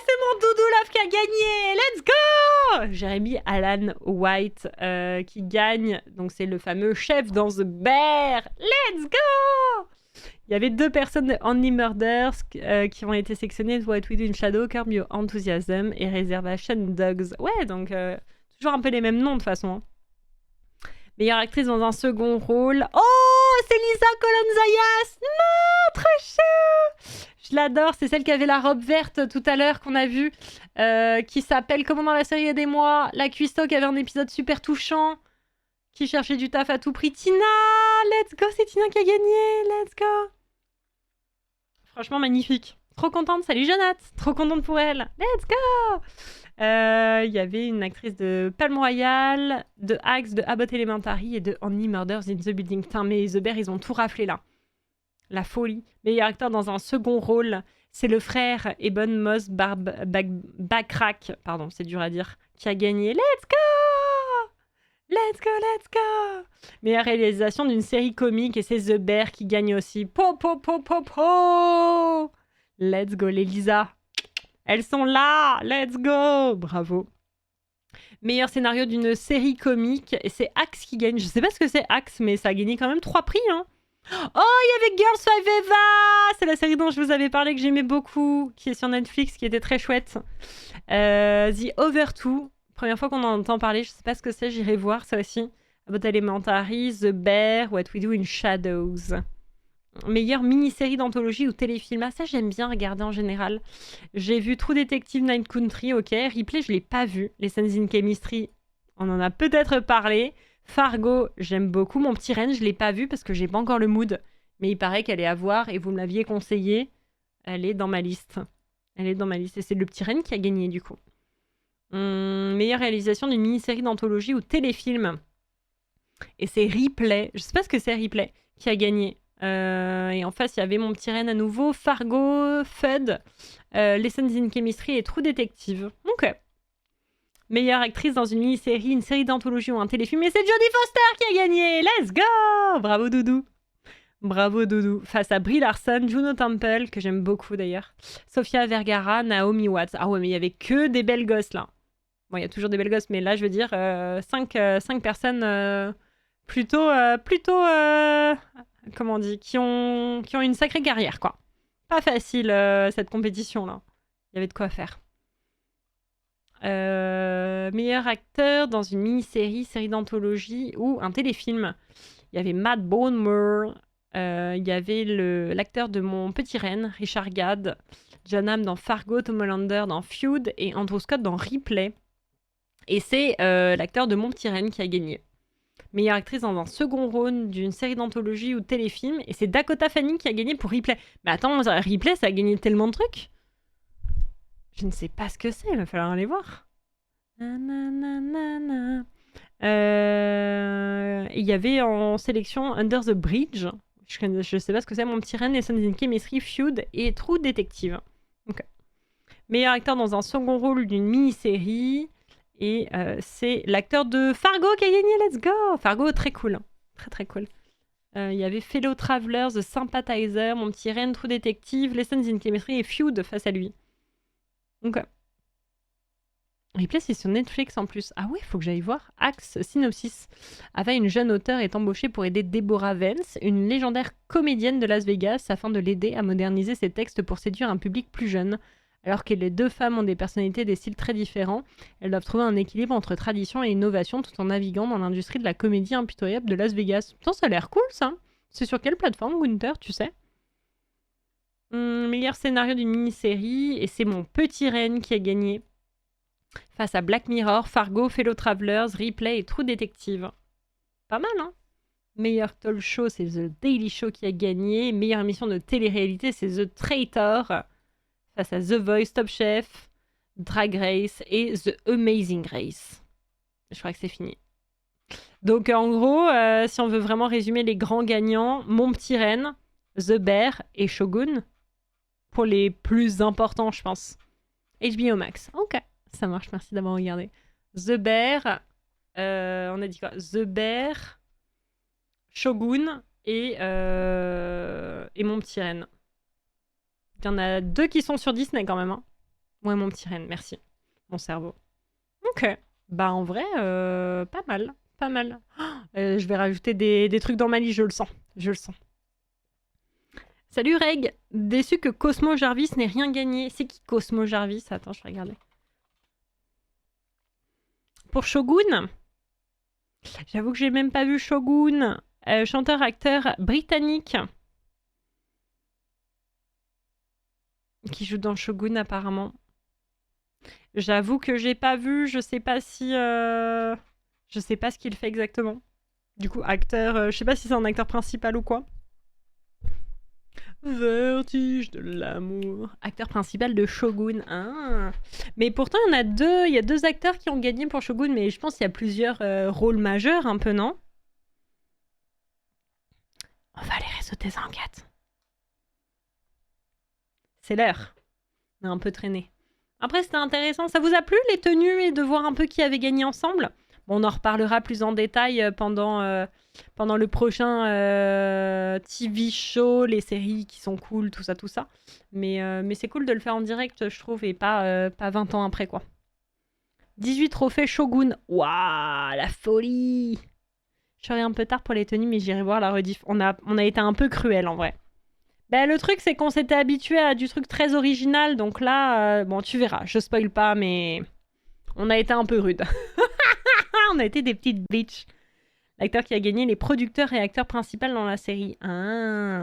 A: c'est mon Doudou Love qui a gagné. Let's go! Jérémy Allen White qui gagne. Donc c'est le fameux chef dans The Bear. Let's go! Il y avait 2 personnes de Only Murders qui ont été sélectionnées. What We Do in Shadow, Curb Your Enthusiasm et Reservation Dogs. Ouais, donc toujours un peu les mêmes noms de toute façon. Hein. Meilleure actrice dans un second rôle. Oh, c'est Lisa Colonzayas. Non, trop chaud. Je l'adore, c'est celle qui avait la robe verte tout à l'heure qu'on a vue, qui s'appelle comment dans la série Aidez-moi, la cuistot qui avait un épisode super touchant, qui cherchait du taf à tout prix. Tina, let's go, c'est Tina qui a gagné, let's go. Franchement magnifique. Trop contente, salut Jonathan, trop contente pour elle, let's go. Il y avait une actrice de Palm Royal, de Axe, de Abbott Elementary et de Only Murders in the Building. Putain, mais The Bear, ils ont tout raflé là. La folie. Meilleur acteur dans un second rôle, c'est le frère Ebon Moss Backrack, pardon, c'est dur à dire, qui a gagné. Let's go! Let's go, let's go! Meilleure réalisation d'une série comique et c'est The Bear qui gagne aussi. Po, po, po, po, po! Let's go, les Lisa. Elles sont là! Let's go! Bravo. Meilleur scénario d'une série comique et c'est Axe qui gagne. Je sais pas ce que c'est Axe, mais ça a gagné quand même 3 prix, hein. Oh, il y avait Girls 5 Eva! C'est la série dont je vous avais parlé que j'aimais beaucoup, qui est sur Netflix, qui était très chouette. The Over 2, première fois qu'on en entend parler, je sais pas ce que c'est, j'irai voir ça aussi. Abbott Elementary, The Bear, What We Do in Shadows. Meilleure mini-série d'anthologie ou téléfilm. Ah, ça j'aime bien regarder en général. J'ai vu True Detective Night Country, ok. Ripley, je l'ai pas vu. Les Scenes in Chemistry, on en a peut-être parlé. Fargo, j'aime beaucoup. Mon petit Ren, je l'ai pas vu parce que j'ai pas encore le mood. Mais il paraît qu'elle est à voir et vous me l'aviez conseillé. Elle est dans ma liste. Elle est dans ma liste. Et c'est le petit Ren qui a gagné du coup. Meilleure réalisation d'une mini-série d'anthologie ou téléfilm. Et c'est Ripley. Je sais pas ce que c'est Ripley qui a gagné. Et en face, il y avait Mon Petit Ren à nouveau, Fargo, Fud, Lessons in Chemistry et True Detective. Ok. Meilleure actrice dans une mini-série, une série d'anthologie ou un téléfilm. Et c'est Jodie Foster qui a gagné. Let's go! Bravo Doudou. Bravo Doudou. Face à Brie Larson, Juno Temple, que j'aime beaucoup d'ailleurs, Sofia Vergara, Naomi Watts. Ah ouais, mais il y avait que des belles gosses là. Bon, il y a toujours des belles gosses, mais là, je veux dire, 5 personnes plutôt comment on dit, qui ont une sacrée carrière, quoi. Pas facile, cette compétition-là. Il y avait de quoi faire. Meilleur acteur dans une mini-série, série d'anthologie ou un téléfilm. Il y avait Matt Bonemore, il y avait l'acteur de Mon Petit Ren, Richard Gad, John Hamm dans Fargo, Tom Hollander dans Feud et Andrew Scott dans Ripley. Et c'est l'acteur de Mon Petit Ren qui a gagné. Meilleure actrice dans un second rôle d'une série d'anthologie ou de téléfilm. Et c'est Dakota Fanning qui a gagné pour Ripley. Mais attends, Ripley, ça a gagné tellement de trucs. Je ne sais pas ce que c'est, il va falloir aller voir. Il y avait en sélection Under the Bridge. Je ne sais pas ce que c'est. Mon Petit Ren, Lessons in Chemistry, Feud et True Detective. Okay. Meilleur acteur dans un second rôle d'une mini-série. Et c'est l'acteur de Fargo qui a gagné, let's go! Fargo, très cool. Très très cool. Il y avait Fellow Travelers, The Sympathizer, Mon Petit Ren, True Detective, Lessons in Chemistry et Feud face à lui. Donc, Replay, c'est sur Netflix en plus. Ah ouais, faut que j'aille voir. Axe, synopsis. Ava, une jeune auteure, est embauchée pour aider Deborah Vance, une légendaire comédienne de Las Vegas, afin de l'aider à moderniser ses textes pour séduire un public plus jeune. Alors que les deux femmes ont des personnalités et des styles très différents, elles doivent trouver un équilibre entre tradition et innovation tout en naviguant dans l'industrie de la comédie impitoyable de Las Vegas. Putain, ça a l'air cool ça. C'est sur quelle plateforme, Gunther, tu sais? Meilleur scénario d'une mini-série, et c'est Mon Petit Ren qui a gagné. Face à Black Mirror, Fargo, Fellow Travelers, Ripley et True Detective. Pas mal, hein? Meilleur talk show, c'est The Daily Show qui a gagné. Meilleure émission de télé-réalité, c'est The Traitor. Face à The Voice, Top Chef, Drag Race et The Amazing Race. Je crois que c'est fini. Donc en gros, si on veut vraiment résumer les grands gagnants, Mon Petit Ren, The Bear et Shogun. Pour les plus importants, je pense. HBO Max. Ok, ça marche, merci d'avoir regardé. The Bear, on a dit quoi? The Bear, Shogun et Mon Petit Ren. Il y en a 2 qui sont sur Disney quand même. Hein. Ouais, Mon Petit Ren, merci. Mon cerveau. Ok. Bah en vrai, pas mal. Pas mal. Je vais rajouter des trucs dans ma liste, je le sens. Je le sens. Salut Reg. Déçu que Cosmo Jarvis n'ait rien gagné. C'est qui Cosmo Jarvis? Attends, je vais regarder. Pour Shogun, j'avoue que j'ai même pas vu Shogun. Chanteur-acteur britannique. qui joue dans Shogun apparemment. J'avoue que j'ai pas vu, je sais pas si... Je sais pas ce qu'il fait exactement. Du coup, acteur... je sais pas si c'est un acteur principal ou quoi. Vertige de l'amour. Acteur principal de Shogun. Ah. Mais pourtant, il y a deux acteurs qui ont gagné pour Shogun, mais je pense qu'il y a plusieurs rôles majeurs, un peu, non? On va aller réseauter ça en 4. C'est l'heure. On a un peu traîné. Après, c'était intéressant. Ça vous a plu, les tenues, et de voir un peu qui avait gagné ensemble? Bon, on en reparlera plus en détail pendant le prochain TV show, les séries qui sont cool, tout ça, tout ça. Mais c'est cool de le faire en direct, je trouve, et pas 20 ans après, quoi. 18 trophées Shogun. Waouh, la folie! Je serai un peu tard pour les tenues, mais j'irai voir la rediff. On a été un peu cruel, en vrai. Ben, le truc, c'est qu'on s'était habitué à du truc très original, donc là, bon, tu verras. Je spoil pas, mais on a été un peu rude. On a été des petites bitches. L'acteur qui a gagné les producteurs et acteurs principaux dans la série. Ah.